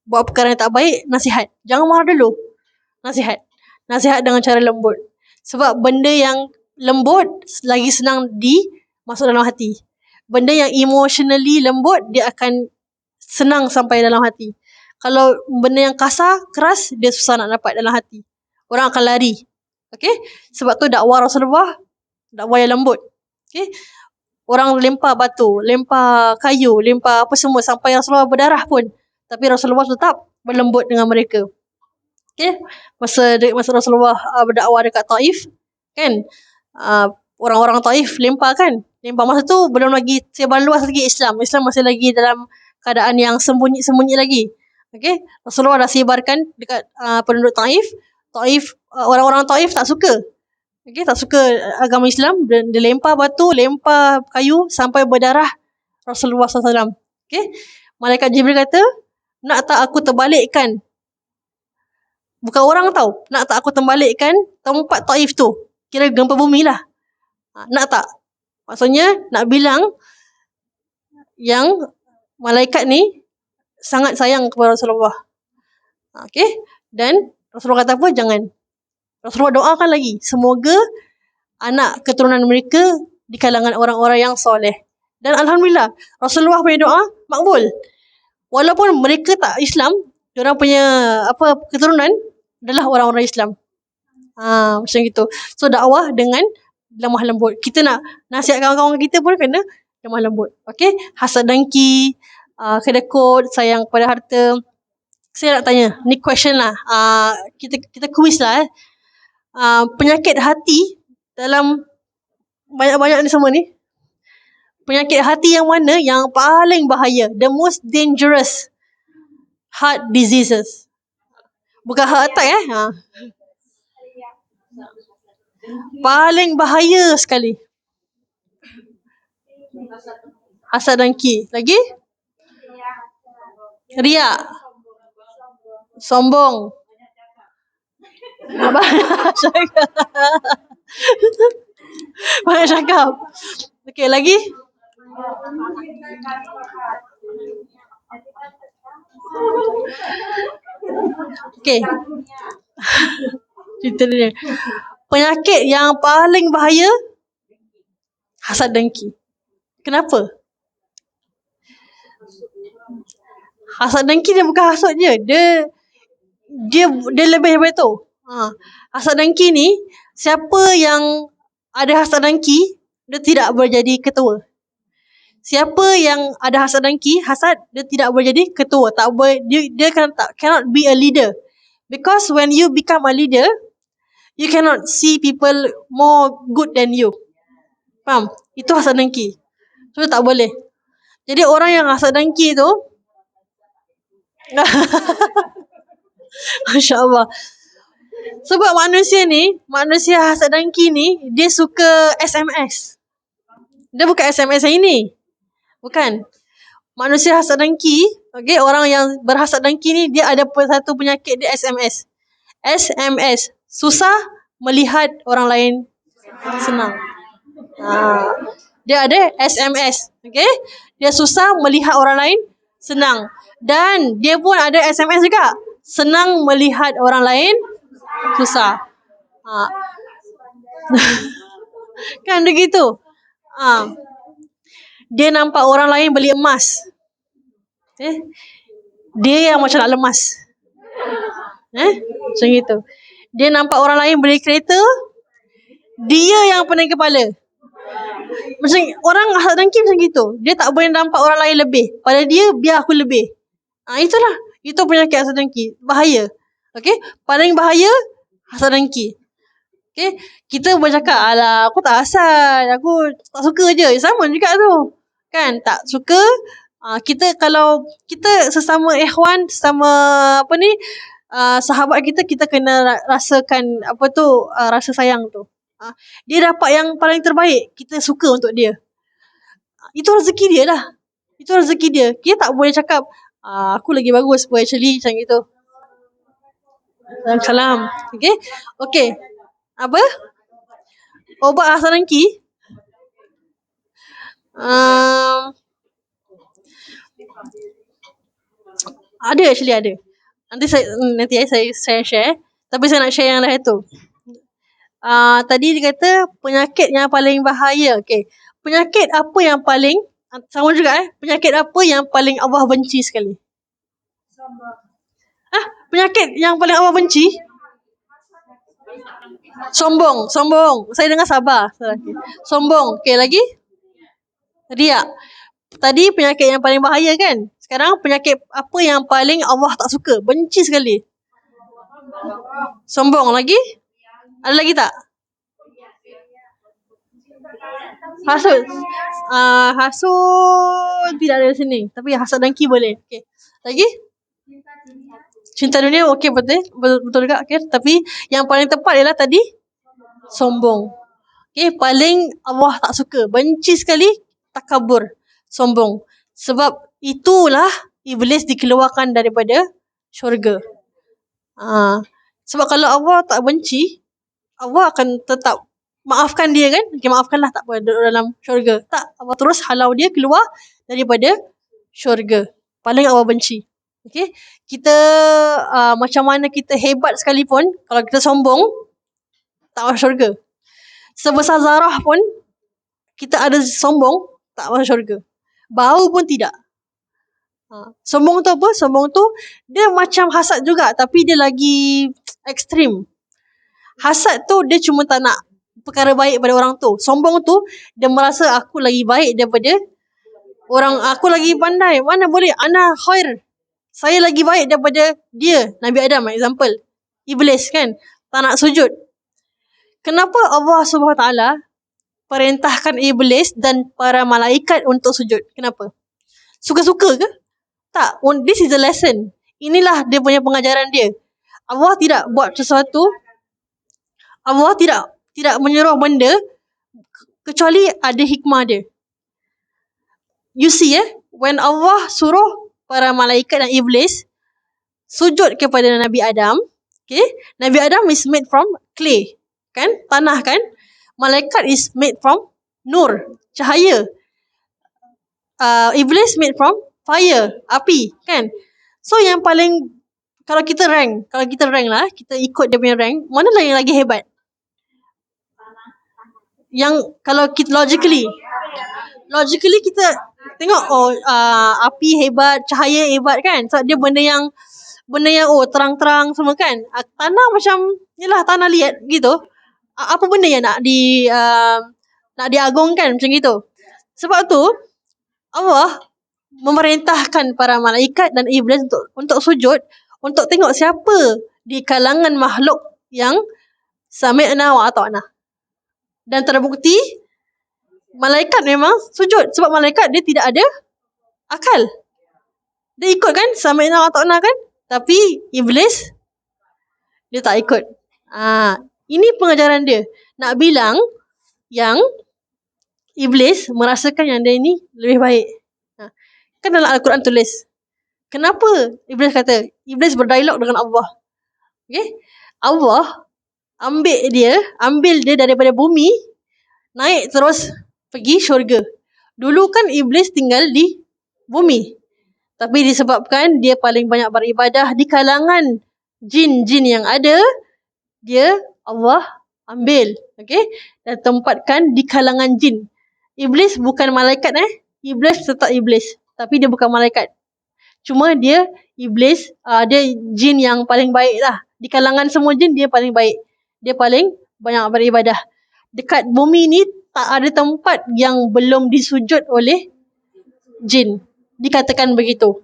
buat perkara yang tak baik, nasihat. Jangan marah dulu. Nasihat dengan cara lembut. Sebab benda yang lembut lagi senang masuk dalam hati. Benda yang emotionally lembut, dia akan senang sampai dalam hati. Kalau benda yang kasar, keras, dia susah nak dapat dalam hati. Orang akan lari. Okay? Sebab tu dakwah Rasulullah, dakwah yang lembut. Okay? Orang lempar batu, lempar kayu, lempar apa semua sampai Rasulullah berdarah pun. Tapi Rasulullah tetap berlembut dengan mereka. Okay? Masa Rasulullah berdakwah dekat Taif, kan? Orang-orang Taif lempar kan? Lempar masa tu belum lagi sebar luas lagi Islam. Islam masih lagi dalam keadaan yang sembunyi-sembunyi lagi. Okay? Rasulullah dah sebarkan dekat penduduk Taif. Orang-orang Taif tak suka. Okay, tak suka agama Islam. Dia lempar batu, lempar kayu sampai berdarah Rasulullah SAW. Okay? Malaikat Jibril kata, nak tak aku terbalikkan? Bukan orang tahu. Nak tak aku terbalikkan tempat Taif tu? Kira gempa bumi lah. Nak tak? Maksudnya nak bilang yang malaikat ni sangat sayang kepada Rasulullah. Okay? Dan Rasulullah kata apa? Jangan. Rasulullah doakan lagi. Semoga anak keturunan mereka di kalangan orang-orang yang soleh. Dan Alhamdulillah, Rasulullah punya doa makbul. Walaupun mereka tak Islam, diorang punya keturunan adalah orang-orang Islam. Macam gitu. So dakwah dengan lemah lembut. Kita nak nasihat kawan-kawan kita pun kena lemah lembut. Okay? Hasad dengki, kedekut, sayang pada harta. Saya nak tanya, ni question lah. Kita quiz lah. Penyakit hati dalam banyak-banyak ni semua ni, penyakit hati yang mana yang paling bahaya? The most dangerous heart diseases. Bukan heart attack paling bahaya sekali. Hasad dengki. Lagi? Riak. Sombong. Banyak cakap. Okay, lagi? Okay. Cerita dia. Penyakit yang paling bahaya, hasad dengki. Kenapa? Hasad dengki dia bukan hasut je. Dia lebih daripada tu. Hasad dengki ni, siapa yang ada hasad dengki, dia tidak boleh jadi ketua. Siapa yang ada hasad dengki, dia tidak boleh jadi ketua. Tak boleh, dia cannot be a leader. Because when you become a leader, you cannot see people more good than you. Faham? Itu hasad dengki. So tak boleh. Jadi orang yang hasad dengki tu Masya Allah. Sebab manusia hasad dengki ni, dia suka SMS. Dia bukan SMS yang ini. Bukan. Manusia hasad dengki, okay, orang yang berhasad dengki ni, dia ada satu penyakit, dia SMS. SMS. Susah melihat orang lain senang. Dia ada SMS. Okay? Dia susah melihat orang lain senang. Dan dia pun ada SMS juga. Senang melihat orang lain susah. Kan dia gitu. Dia nampak orang lain beli emas. Dia yang macam nak lemas. Macam gitu. Dia nampak orang lain beli kereta, dia yang pening kepala. Macam orang hasad dengki macam gitu. Dia tak boleh nampak orang lain lebih. Pada dia, biar aku lebih. Itulah. Itu penyakit hasad dengki. Bahaya. Okay? Paling bahaya, hasad dengki. Okay? Kita boleh cakap, alah, aku tak hasad. Aku tak suka je. Sama juga tu. Kan? Tak suka. Kalau kita sesama ikhwan, sesama sahabat kita kena rasakan rasa sayang tu. Dia dapat yang paling terbaik, kita suka untuk dia. Itu rezeki dia lah. Itu rezeki dia. Kita tak boleh cakap, aku lagi bagus pun actually macam itu. Salam. Okay. Apa? Obat rasa dengki? Ada, actually ada. Nanti saya share. Tapi saya nak share yang lain tu. Tadi dia kata penyakit yang paling bahaya. Okay. Penyakit apa yang paling, sama juga penyakit apa yang paling Allah benci sekali? Penyakit yang paling Allah benci? Sombong. Saya dengar sabar. Sombong. Okay, lagi? Riak. Tadi penyakit yang paling bahaya kan? Sekarang penyakit apa yang paling Allah tak suka? Benci sekali. Sombong. Lagi? Ada lagi tak? Hasud. Hasud tidak ada di sini. Tapi hasad dengki boleh. Okay. Lagi? Cinta dunia. Okay, betul juga. Okay. Tapi yang paling tepat ialah tadi sombong. Okay. Paling Allah tak suka. Benci sekali takabur. Sombong. Sebab itulah iblis dikeluarkan daripada syurga. Sebab kalau Allah tak benci, Allah akan tetap maafkan dia kan? Okay, maafkanlah, tak apa, dalam syurga. Tak, Allah terus halau dia keluar daripada syurga. Paling Allah benci. Okay? Kita macam mana kita hebat sekalipun, kalau kita sombong, tak masuk syurga. Sebesar zarah pun, kita ada sombong, tak masuk syurga. Bau pun tidak. Sombong tu apa? Sombong tu dia macam hasad juga, tapi dia lagi ekstrim. Hasad tu dia cuma tak nak perkara baik pada orang tu. Sombong tu dia merasa aku lagi baik daripada orang, aku lagi pandai. Mana boleh, ana khair. Saya lagi baik daripada dia. Nabi Adam example. Iblis kan tak nak sujud. Kenapa Allah SWT perintahkan iblis dan para malaikat untuk sujud? Kenapa? Suka-suka ke? Tak. This is the lesson. Inilah dia punya pengajaran dia. Allah tidak buat sesuatu. Allah tidak menyuruh benda kecuali ada hikmah dia. You see when Allah suruh para malaikat dan iblis sujud kepada Nabi Adam, okay? Nabi Adam is made from clay, kan? Tanah kan? Malaikat is made from nur, cahaya. Iblis made from fire, api, kan? So yang paling, kalau kita rank lah, kita ikut dia punya rank, mana lah yang lagi hebat? Yang kalau kita logically kita tengok api hebat, cahaya hebat kan? So dia benda yang terang-terang semua kan. Tanah macam yalah, tanah liat gitu. Apa benda yang nak diagungkan macam gitu. Sebab tu Allah memerintahkan para malaikat dan iblis untuk sujud, untuk tengok siapa di kalangan makhluk yang sami'na wa ata'na. Dan terbukti malaikat memang sujud, sebab malaikat dia tidak ada akal. Dia ikut kan, sami'na wa ata'na kan? Tapi iblis dia tak ikut. Ini pengajaran dia. Nak bilang yang iblis merasakan yang dia ini lebih baik. Kan dalam Al-Quran tulis. Kenapa iblis kata? Iblis berdialog dengan Allah. Okay? Allah ambil dia daripada bumi, naik terus pergi syurga. Dulu kan iblis tinggal di bumi. Tapi disebabkan dia paling banyak beribadah di kalangan jin-jin yang ada, dia Allah ambil, okay? Dan tempatkan di kalangan jin. Iblis bukan malaikat Iblis tetap iblis, tapi dia bukan malaikat. Cuma dia iblis, dia jin yang paling baik lah. Di kalangan semua jin dia paling baik. Dia paling banyak beribadah. Dekat bumi ni tak ada tempat yang belum disujud oleh jin. Dikatakan begitu.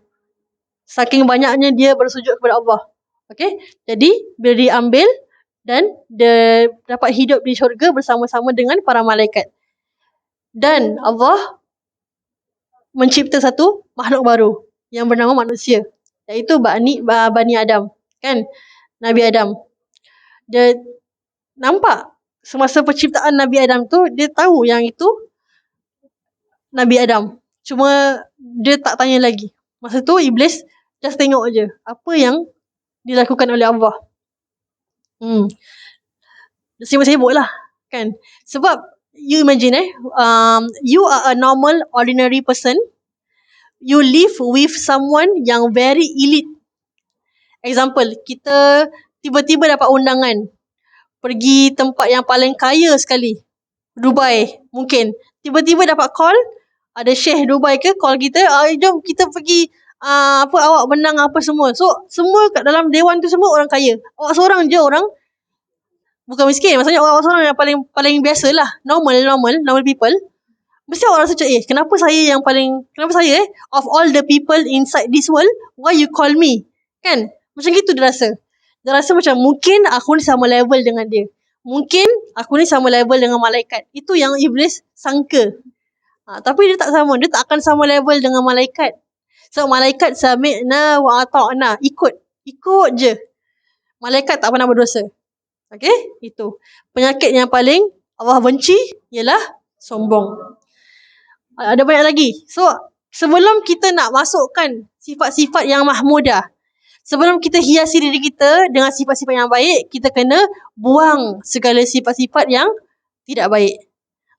Saking banyaknya dia bersujud kepada Allah. Okay? Jadi bila diambil dan dia dapat hidup di syurga bersama-sama dengan para malaikat. Dan Allah mencipta satu makhluk baru yang bernama manusia, iaitu Bani Adam, kan? Nabi Adam. Dia nampak semasa penciptaan Nabi Adam tu, dia tahu yang itu Nabi Adam. Cuma dia tak tanya lagi. Masa tu iblis just tengok je apa yang dilakukan oleh Allah. Dia sibuk-sibuk lah, Kan? Sebab you imagine you are a normal ordinary person, you live with someone yang very elite. Example, kita tiba-tiba dapat undangan pergi tempat yang paling kaya sekali, Dubai mungkin. Tiba-tiba dapat call, ada Syekh Dubai ke call kita, jom kita pergi, awak menang apa semua. So semua kat dalam dewan tu semua orang kaya. Awak seorang je orang bukan miskin, maksudnya awak seorang yang paling biasa lah, normal people. Mesti awak rasa macam, kenapa saya of all the people inside this world, why you call me? Kan? Macam gitu dia rasa. Dia rasa macam mungkin aku ni sama level dengan dia. Mungkin aku ni sama level dengan malaikat. Itu yang iblis sangka. Tapi dia tak sama. Dia tak akan sama level dengan malaikat. So malaikat sami'na wa ata'na. Ikut je. Malaikat tak pernah berdosa. Okay? Itu. Penyakit yang paling Allah benci ialah sombong. Ada banyak lagi. So sebelum kita nak masukkan sifat-sifat yang mahmudah, sebelum kita hiasi diri kita dengan sifat-sifat yang baik, kita kena buang segala sifat-sifat yang tidak baik.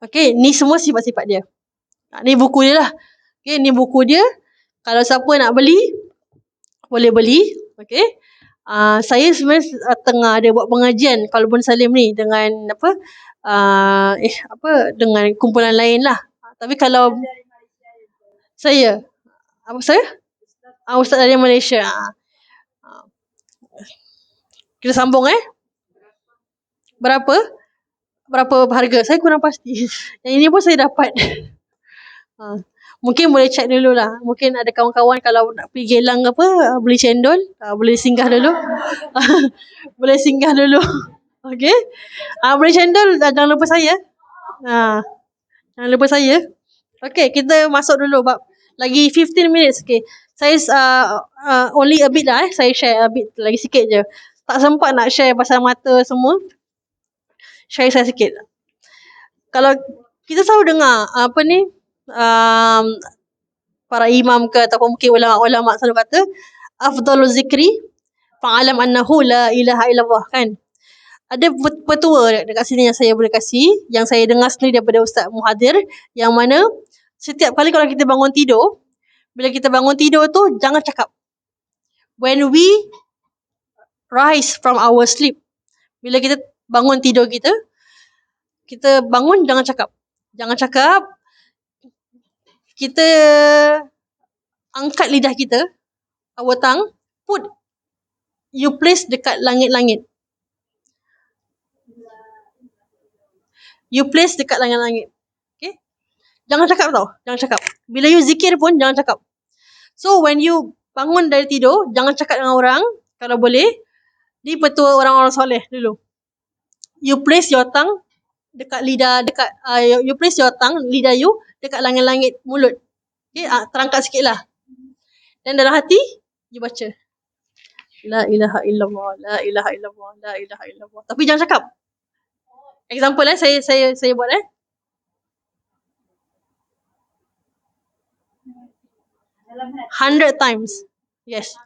Okay, ni semua sifat-sifat dia. Ni buku dia lah. Okay, ni buku dia. Kalau siapa nak beli, boleh beli. Okay. Saya sebenarnya tengah ada buat pengajian Qalbun Salim ni dengan dengan kumpulan lain lah. Tapi kalau saya Ustaz dari Malaysia. Kita sambung Berapa harga? Saya kurang pasti. Yang ini pun saya dapat. Mungkin boleh check dulu lah. Mungkin ada kawan-kawan kalau nak pergi Geylang beli cendol, boleh singgah dulu. Boleh singgah dulu. Okay. Beli cendol, jangan lupa saya. Jangan lupa saya. Okay, kita masuk dulu bab. Lagi 15 minutes. Okay. Saya only a bit lah. Saya share a bit. Lagi sikit je. Tak sempat nak share pasal mata semua. Share saya sikit. Kalau kita selalu dengar para imam ke ataupun mungkin ulama selalu kata afdalul zikri fa'alam annahu la ilaha illallah, kan? Ada petua dekat sini yang saya boleh kasih, yang saya dengar sendiri daripada Ustaz Muhadir, yang mana setiap kali kalau kita bangun tidur, bila kita bangun tidur tu jangan cakap. When we rise from our sleep, bila kita bangun tidur kita bangun, jangan cakap. Kita angkat lidah kita, our tongue, you place dekat langit-langit. You place dekat langit-langit. Okay? Jangan cakap tau. Jangan cakap. Bila you zikir pun jangan cakap. So when you bangun dari tidur, jangan cakap dengan orang. Kalau boleh, di petua orang-orang soleh dulu. You place your tongue dekat lidah, you place your tongue, lidah you dekat langit-langit mulut. Okay? Terangkat sikit lah. Dan dalam hati, you baca. La ilaha illallah, la ilaha illallah, la ilaha illallah. Tapi jangan cakap. Example saya buat 100 times. Yes.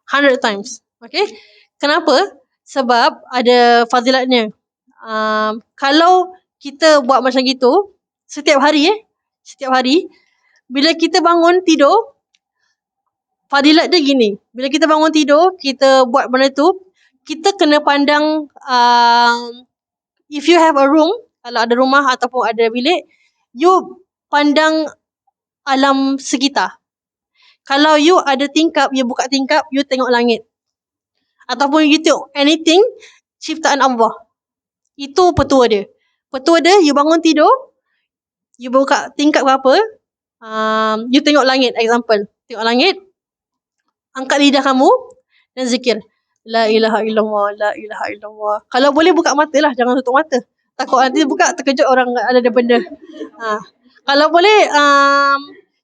100 times. Okay. Kenapa? Sebab ada fazilatnya. Kalau kita buat macam gitu setiap hari, bila kita bangun tidur, fadilat dia gini. Bila kita bangun tidur, kita buat benda tu, kita kena pandang, if you have a room, kalau ada rumah ataupun ada bilik, you pandang alam sekitar. Kalau you ada tingkap, you buka tingkap, you tengok langit. Ataupun you tengok anything ciptaan Allah. Itu petua dia. Petua dia, you bangun tidur, you buka tingkap ke apa, you tengok langit, example. Tengok langit, angkat lidah kamu dan zikir. La ilaha illallah, la ilaha illallah. Kalau boleh buka mata lah, jangan tutup mata. Takut nanti buka, terkejut orang ada benda. Kalau boleh,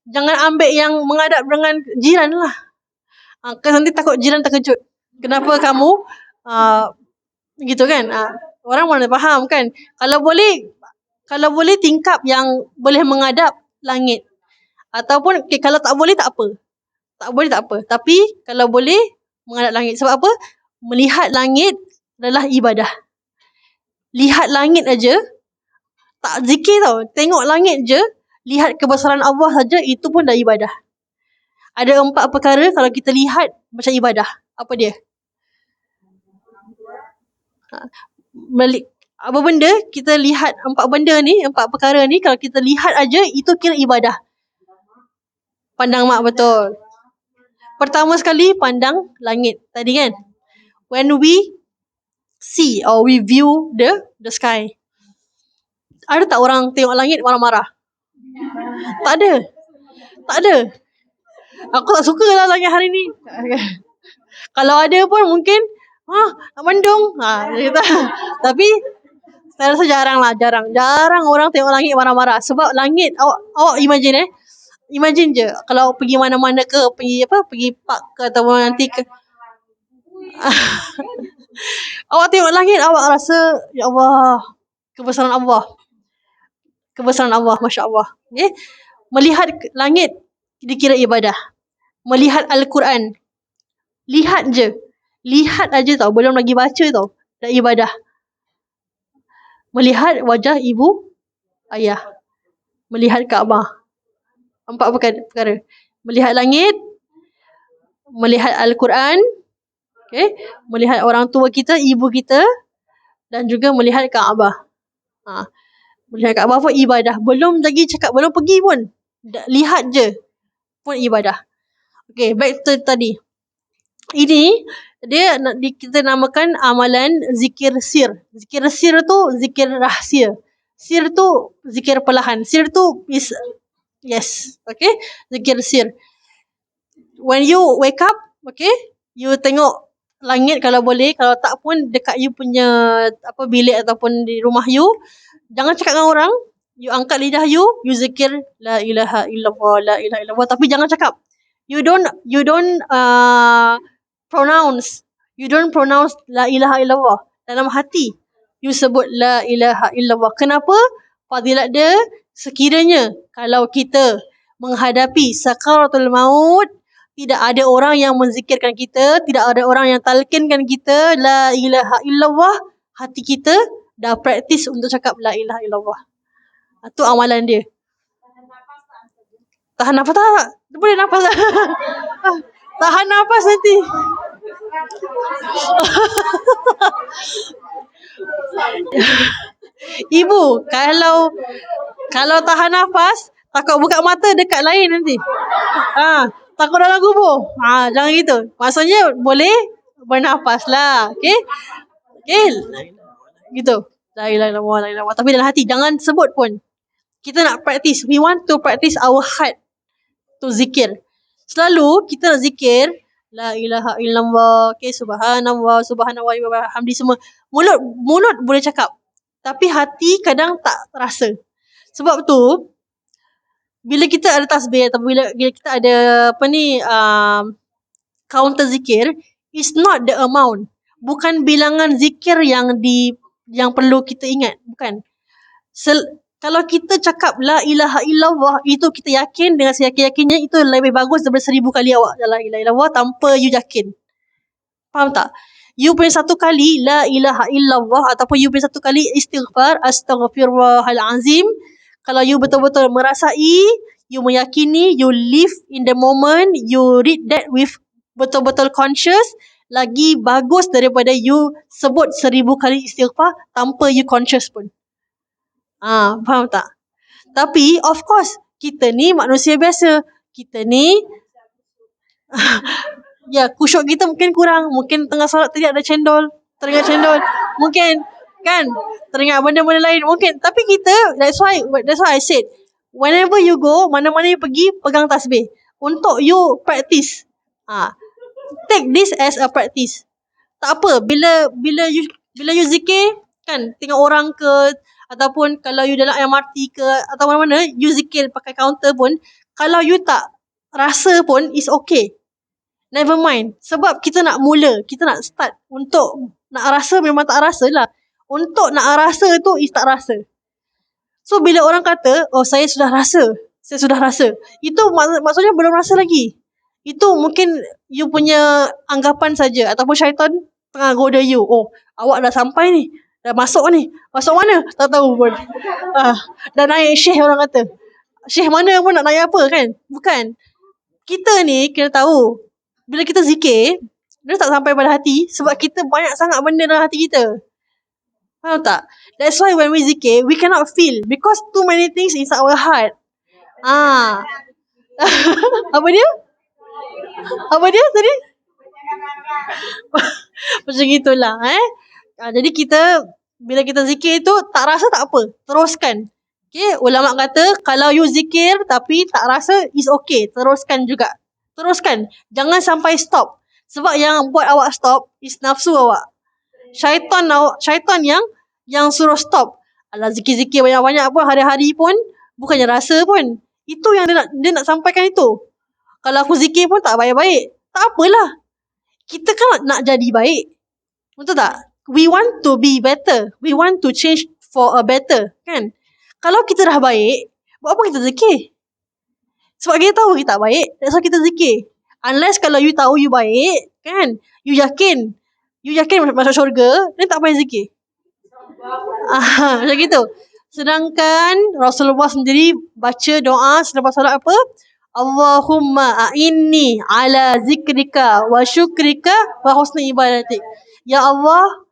jangan ambil yang menghadap dengan jiran lah. Nanti takut jiran terkejut. Kenapa kamu gitu kan? Orang mana faham kan? Kalau boleh tingkap yang boleh menghadap langit. Ataupun kalau tak boleh tak apa. Tapi kalau boleh menghadap langit. Sebab apa? Melihat langit adalah ibadah. Lihat langit aja Tak zikir tau. Tengok langit je, lihat kebesaran Allah saja, itu pun dah ibadah. Ada 4 perkara kalau kita lihat macam ibadah. Apa dia? Apa benda kita lihat 4 benda ni, 4 perkara ni, kalau kita lihat aja itu kira ibadah. Pandang mak, betul. Pertama sekali pandang langit tadi kan. When we see or we view the sky. Ada tak orang tengok langit marah-marah? Tak ada. Tak ada. Aku tak suka lah langit hari ni. Kalau ada pun mungkin nak mendung. Tapi saya rasa jarang orang tengok langit marah-marah. Sebab langit, awak imagine imagine je kalau pergi mana-mana ke, pergi park ke, ataupun nanti ke awak tengok langit, awak rasa ya Allah, kebesaran Allah, Masya Allah. Okay? Melihat langit dikira ibadah. Melihat Al-Quran, lihat aja tau, belum lagi baca tau, dah ibadah. Melihat wajah ibu ayah, melihat Kaabah. 4 perkara. Melihat langit, melihat Al-Quran, okay? Melihat orang tua kita, ibu kita, dan juga melihat Kaabah. Melihat Kaabah pun ibadah. Belum lagi cakap, belum pergi pun, lihat je pun ibadah. Okay, back to tadi. Ini dia kita namakan amalan zikir sir. Zikir sir tu zikir rahsia. Sir tu zikir perlahan. Sir tu is yes, okay, zikir sir. When you wake up, okay, you tengok langit kalau boleh, kalau tak pun dekat you punya bilik ataupun di rumah you, jangan cakap dengan orang, you angkat lidah you zikir la ilaha illallah, la ilaha illallah, tapi jangan cakap. You don't pronounce la ilaha illallah dalam hati. You sebut la ilaha illallah. Kenapa? Fadilat dia, sekiranya kalau kita menghadapi sakaratul maut, tidak ada orang yang menzikirkan kita, tidak ada orang yang talqinkan kita la ilaha illallah, hati kita dah praktis untuk cakap la ilaha illallah. Itu amalan dia. Tahan nafas tak? Boleh nafas tak? Tahan nafas nanti. Ibu, kalau tahan nafas, takut buka mata dekat lain nanti. Takut dalam kubur. Jangan gitu. Maksudnya boleh bernafas lah. Okay? Gitu. La ilaha illallah, la ilaha illallah. Tapi dalam hati, jangan sebut pun. Kita nak practice. We want to practice our heart to zikir. Selalu kita nak zikir la ilaha illallah, okay, subhanallah, subhanallah wa hamdi, semua. Mulut boleh cakap. Tapi hati kadang tak rasa. Sebab tu bila kita ada tasbih atau bila kita ada counter zikir, is not the amount. Bukan bilangan zikir yang perlu kita ingat, bukan. Kalau kita cakap la ilaha illallah, itu kita yakin dengan seyakin-yakinnya, itu lebih bagus daripada 1000 kali awak la ilaha illallah tanpa you yakin. Faham tak? You punya 1 kali la ilaha illallah ataupun you punya 1 kali istighfar astaghfirullahalazim, kalau you betul-betul merasai, you meyakini, you live in the moment, you read that with betul-betul conscious, lagi bagus daripada you sebut 1000 kali istighfar tanpa you conscious pun. Faham tak? Tapi of course, kita ni manusia biasa. Kita ni ya, khusyuk kita mungkin kurang. Mungkin tengah solat tadi ada teringat cendol. Mungkin kan, teringat benda-benda lain mungkin. Tapi kita, that's why I said, whenever you go, mana-mana you pergi, pegang tasbih untuk you practice. Take this as a practice. Tak apa, bila you zikir kan, tengok orang ke, ataupun kalau you dalam MRT ke atau mana-mana, you zikir pakai counter pun, kalau you tak rasa pun is okay. Never mind. Sebab kita nak mula, kita nak start. Untuk nak rasa memang tak rasa lah. Untuk nak rasa tu is tak rasa. So bila orang kata, oh saya sudah rasa, itu maksudnya belum rasa lagi. Itu mungkin you punya anggapan saja, ataupun syaitan tengah goda you. Oh, awak dah sampai ni. Dah masuk ni. Masuk mana? Tak tahu pun. Dah naik syekh orang kata. Syekh mana pun nak naik apa kan? Bukan. Kita ni kena tahu. Bila kita zikir, dia tak sampai pada hati sebab kita banyak sangat benda dalam hati kita. Faham tak? That's why when we zikir, we cannot feel because too many things inside our heart. Apa dia? Apa dia tadi? Macam itulah jadi kita bila kita zikir tu tak rasa tak apa, teruskan. Okay, ulama kata kalau you zikir tapi tak rasa is okay, teruskan juga. Teruskan, jangan sampai stop. Sebab yang buat awak stop is nafsu awak. Syaitan yang suruh stop. Alah, zikir-zikir banyak-banyak pun hari-hari pun bukannya rasa pun. Itu yang dia nak sampaikan itu. Kalau aku zikir pun tak baik-baik, tak apalah. Kita kan nak jadi baik. Betul tak? We want to be better. We want to change for a better, kan? Kalau kita dah baik, buat apa kita zikir? Sebab kita tahu kita tak baik, that's why kita zikir. Unless kalau you tahu you baik, kan? You yakin masuk syurga, then tak payah zikir. Macam gitu. Sedangkan Rasulullah sendiri baca doa selepas solat apa? Allahumma a'inni ala zikrika wa syukrika wa husni ibadatik. Ya Allah,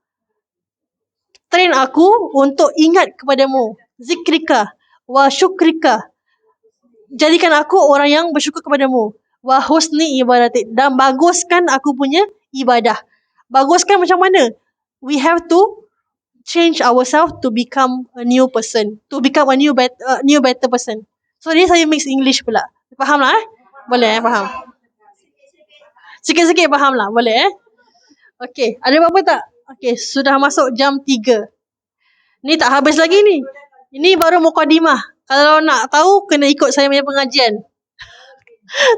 train aku untuk ingat kepadamu. Zikrika wa syukrika. Jadikan aku orang yang bersyukur kepadamu. Wa husni ibadatik. Dan baguskan aku punya ibadah. Baguskan macam mana? We have to change ourselves to become a new person. To become a new better person. So ni saya mix English pula. Faham lah Boleh faham? Sikit-sikit faham lah. Boleh Okay, ada apa-apa tak? Okay, sudah masuk jam 3. Ni tak habis lagi ni. Ini baru mukadimah. Kalau nak tahu, kena ikut saya punya pengajian.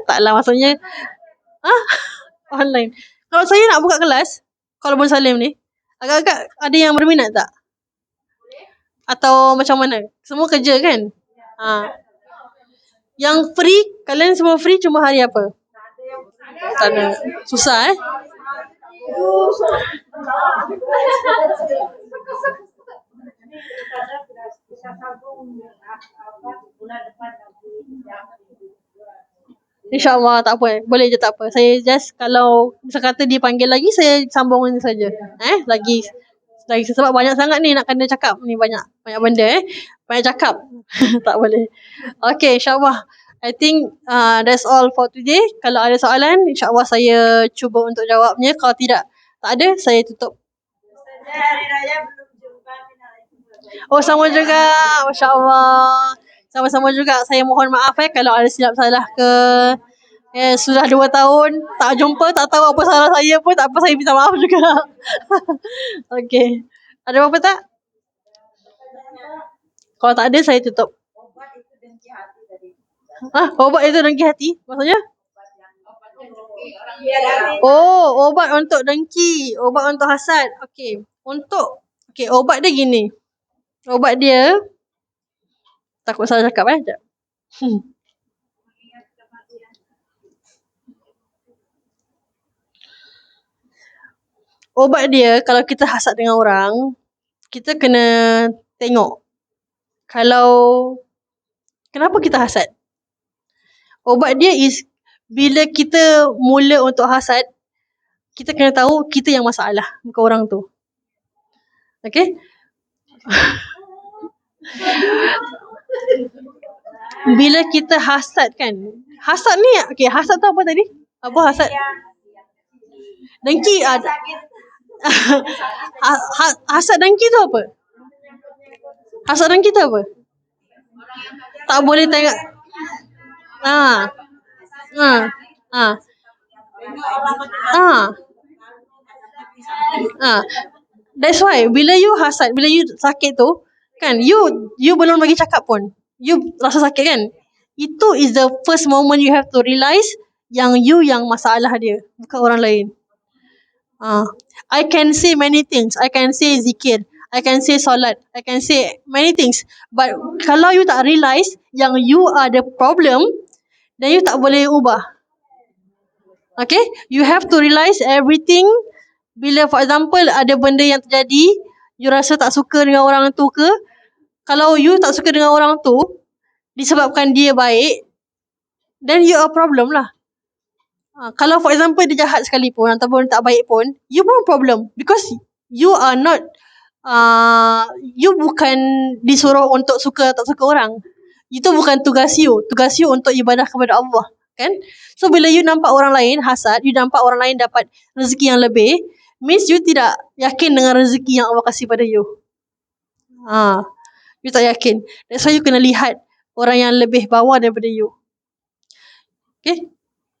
Taklah maksudnya. Online. Kalau saya nak buka kelas, kalau Bun Salim ni, agak-agak ada yang berminat tak? Atau macam mana? Semua kerja kan? Yang free, kalian semua free cuma hari apa? Tak ada. Susah InsyaAllah tak apa. Boleh je tak apa. Saya just kalau misal kata dipanggil lagi, saya sambung ni saja. Lagi sebab banyak sangat ni nak kena cakap ni, banyak benda banyak cakap. Tak boleh. Okay, insyaAllah. I think that's all for today. Kalau ada soalan, insyaAllah saya cuba untuk jawabnya. Kalau tidak, tak ada, saya tutup. Hari Raya belum jumpa. Oh, sama juga. Masya Allah. Sama-sama juga. Saya mohon maaf kalau ada silap salah ke. Sudah 2 tahun tak jumpa, tak tahu apa salah saya pun. Tak apa, saya minta maaf juga. Okay. Ada apa-apa tak? Kalau tak ada, saya tutup. Obat itu dengki hati? Maksudnya? Oh, obat untuk dengki. Obat untuk hasad. Okay. Obat dia gini. Obat dia, takut salah cakap sekejap. Obat dia, kalau kita hasad dengan orang, kita kena tengok. Kenapa kita hasad? Obat dia is, bila kita mula untuk hasad, kita kena tahu kita yang masalah, bukan orang tu. Okay? Bila kita hasad kan, hasad ni, hasad tu apa tadi? Apa hasad? Dengki. Hasad dengki tu apa? Hasad dengki tu apa? Tak boleh tengok. That's why bila you hasad, bila you sakit tu kan, you belum lagi cakap pun, you rasa sakit kan, itu is the first moment you have to realise yang you yang masalah dia, bukan orang lain. I can say many things. I can say zikir, I can say solat, I can say many things, but kalau you tak realise yang you are the problem, then you tak boleh ubah. Okay, you have to realise everything. Bila for example ada benda yang terjadi, You rasa tak suka dengan orang tu ke? Kalau you tak suka dengan orang tu disebabkan dia baik, then you a problem lah. Kalau for example dia jahat sekalipun ataupun tak baik pun, you pun problem. Because you are not you bukan disuruh untuk suka tak suka orang. Itu bukan tugas you. Tugas you untuk ibadah kepada Allah, kan? So bila you nampak orang lain hasad, you nampak orang lain dapat rezeki yang lebih, means you tidak yakin dengan rezeki yang Allah kasih pada you. You tak yakin. That's why you kena lihat orang yang lebih bawah daripada you. Okay?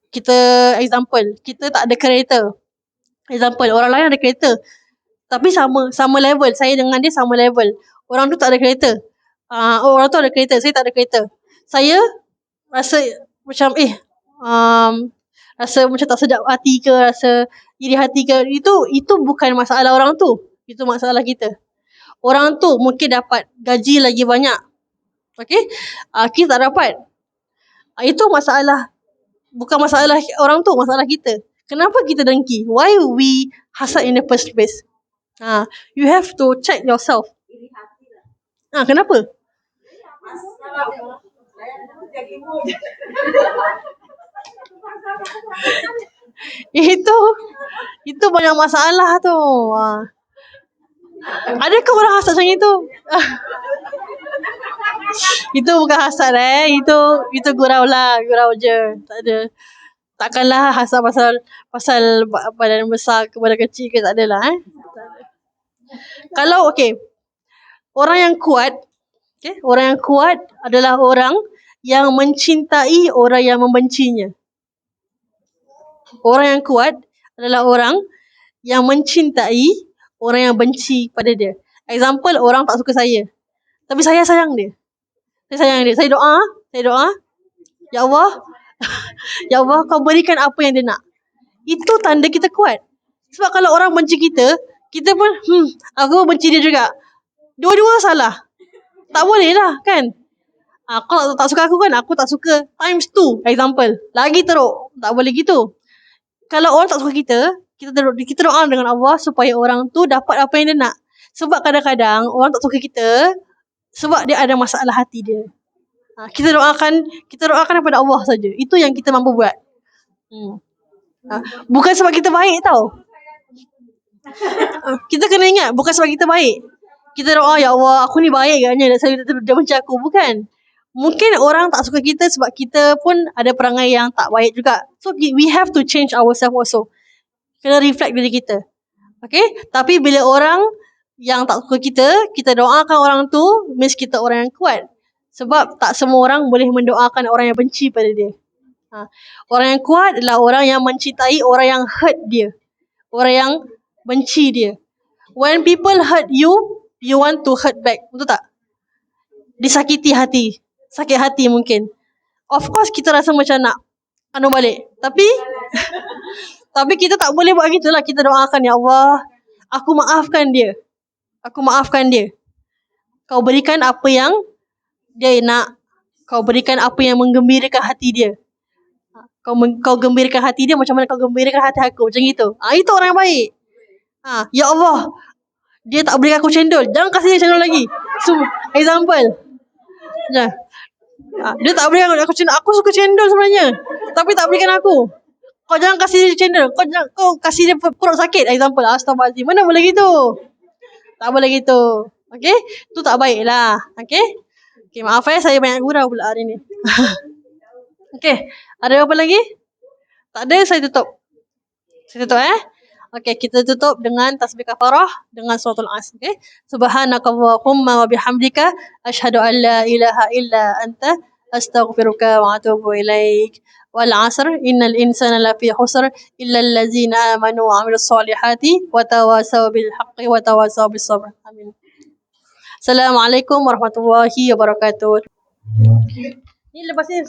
Kita example, kita tak ada kereta. Example, orang lain ada kereta. Tapi sama level. Saya dengan dia sama level. Orang tu tak ada kereta. Orang tu ada kereta, saya tak ada kereta. Saya rasa macam rasa macam tak sedap hati ke, rasa iri hati ke, itu bukan masalah orang tu. Itu masalah kita. Orang tu mungkin dapat gaji lagi banyak. Okay? Kita tak dapat. Itu masalah. Bukan masalah orang tu, masalah kita. Kenapa kita dengki? Why we hasad in the first place? You have to check yourself. Kenapa? Itu banyak masalah tu. Adakah orang hasad macam itu? Itu bukan hasad itu gurau lah, gurau je. Tak ada. Takkanlah hasad pasal badan besar ke badan kecil ke, tak adalah. Kalau orang yang kuat, orang yang kuat adalah orang yang mencintai orang yang membencinya. Orang yang kuat adalah orang yang mencintai orang yang benci pada dia. Example, orang tak suka saya, tapi saya sayang dia. Saya doa, Ya Allah, Ya Allah, kau berikan apa yang dia nak. Itu tanda kita kuat. Sebab kalau orang benci kita, kita pun aku benci dia juga. Dua-dua salah. Tak boleh lah, kan? Kau tak suka aku kan, aku tak suka times 2, example. Lagi teruk. Tak boleh gitu. Kalau orang tak suka kita doa dengan Allah supaya orang tu dapat apa yang dia nak. Sebab kadang-kadang orang tak suka kita sebab dia ada masalah hati dia. Kita doakan kepada Allah saja. Itu yang kita mampu buat. Bukan sebab kita baik tau. Kita kena ingat, bukan sebab kita baik. Kita doa, Ya Allah, aku ni baik agaknya, dia benci aku. Bukan. Mungkin orang tak suka kita sebab kita pun ada perangai yang tak baik juga. So we have to change ourselves also. Kena reflect diri kita. Okay? Tapi bila orang yang tak suka kita doakan orang tu, means kita orang yang kuat. Sebab tak semua orang boleh mendoakan orang yang benci pada dia. Orang yang kuat adalah orang yang mencintai orang yang hurt dia. Orang yang benci dia. When people hurt you, you want to hurt back. Betul tak? Disakiti hati. Sakit hati mungkin. Of course kita rasa macam nak balik. Tapi kita tak boleh buat gitulah. Kita doakan, Ya Allah, aku maafkan dia. Kau berikan apa yang dia nak. Kau berikan apa yang menggembirakan hati dia. Kau gembirakan hati dia macam mana kau gembirakan hati aku. Macam itu. Itu orang yang baik. Ya Allah, dia tak berikan aku cendol, jangan kasih dia cendol lagi. So, example. Dia tak berikan aku cendol. Aku suka cendol sebenarnya, tapi tak berikan aku. Kau jangan kasih dia cendol. Kau kasih dia perut sakit. Example. Astaghfirullahaladzim. Mana boleh gitu? Tak boleh gitu. Okay? Tu tak baik lah. Okay? Maaf saya banyak gurau pula hari ni. Okay. Ada apa lagi? Tak ada, saya tutup. Okay, kita tutup dengan tasbih kafarah dengan suratul As. Okay? Subhanakallahumma wa bihamdika asyhadu an la ilaha illa anta astaghfiruka wa atubu ilaik. Wal 'asr innal insana lafi khusr illa allazina amanu wa 'amilus solihati wa tawasaw bil haqqi wa tawasaw bis sabr. Amin. Assalamualaikum warahmatullahi wabarakatuh. Ni lepas ni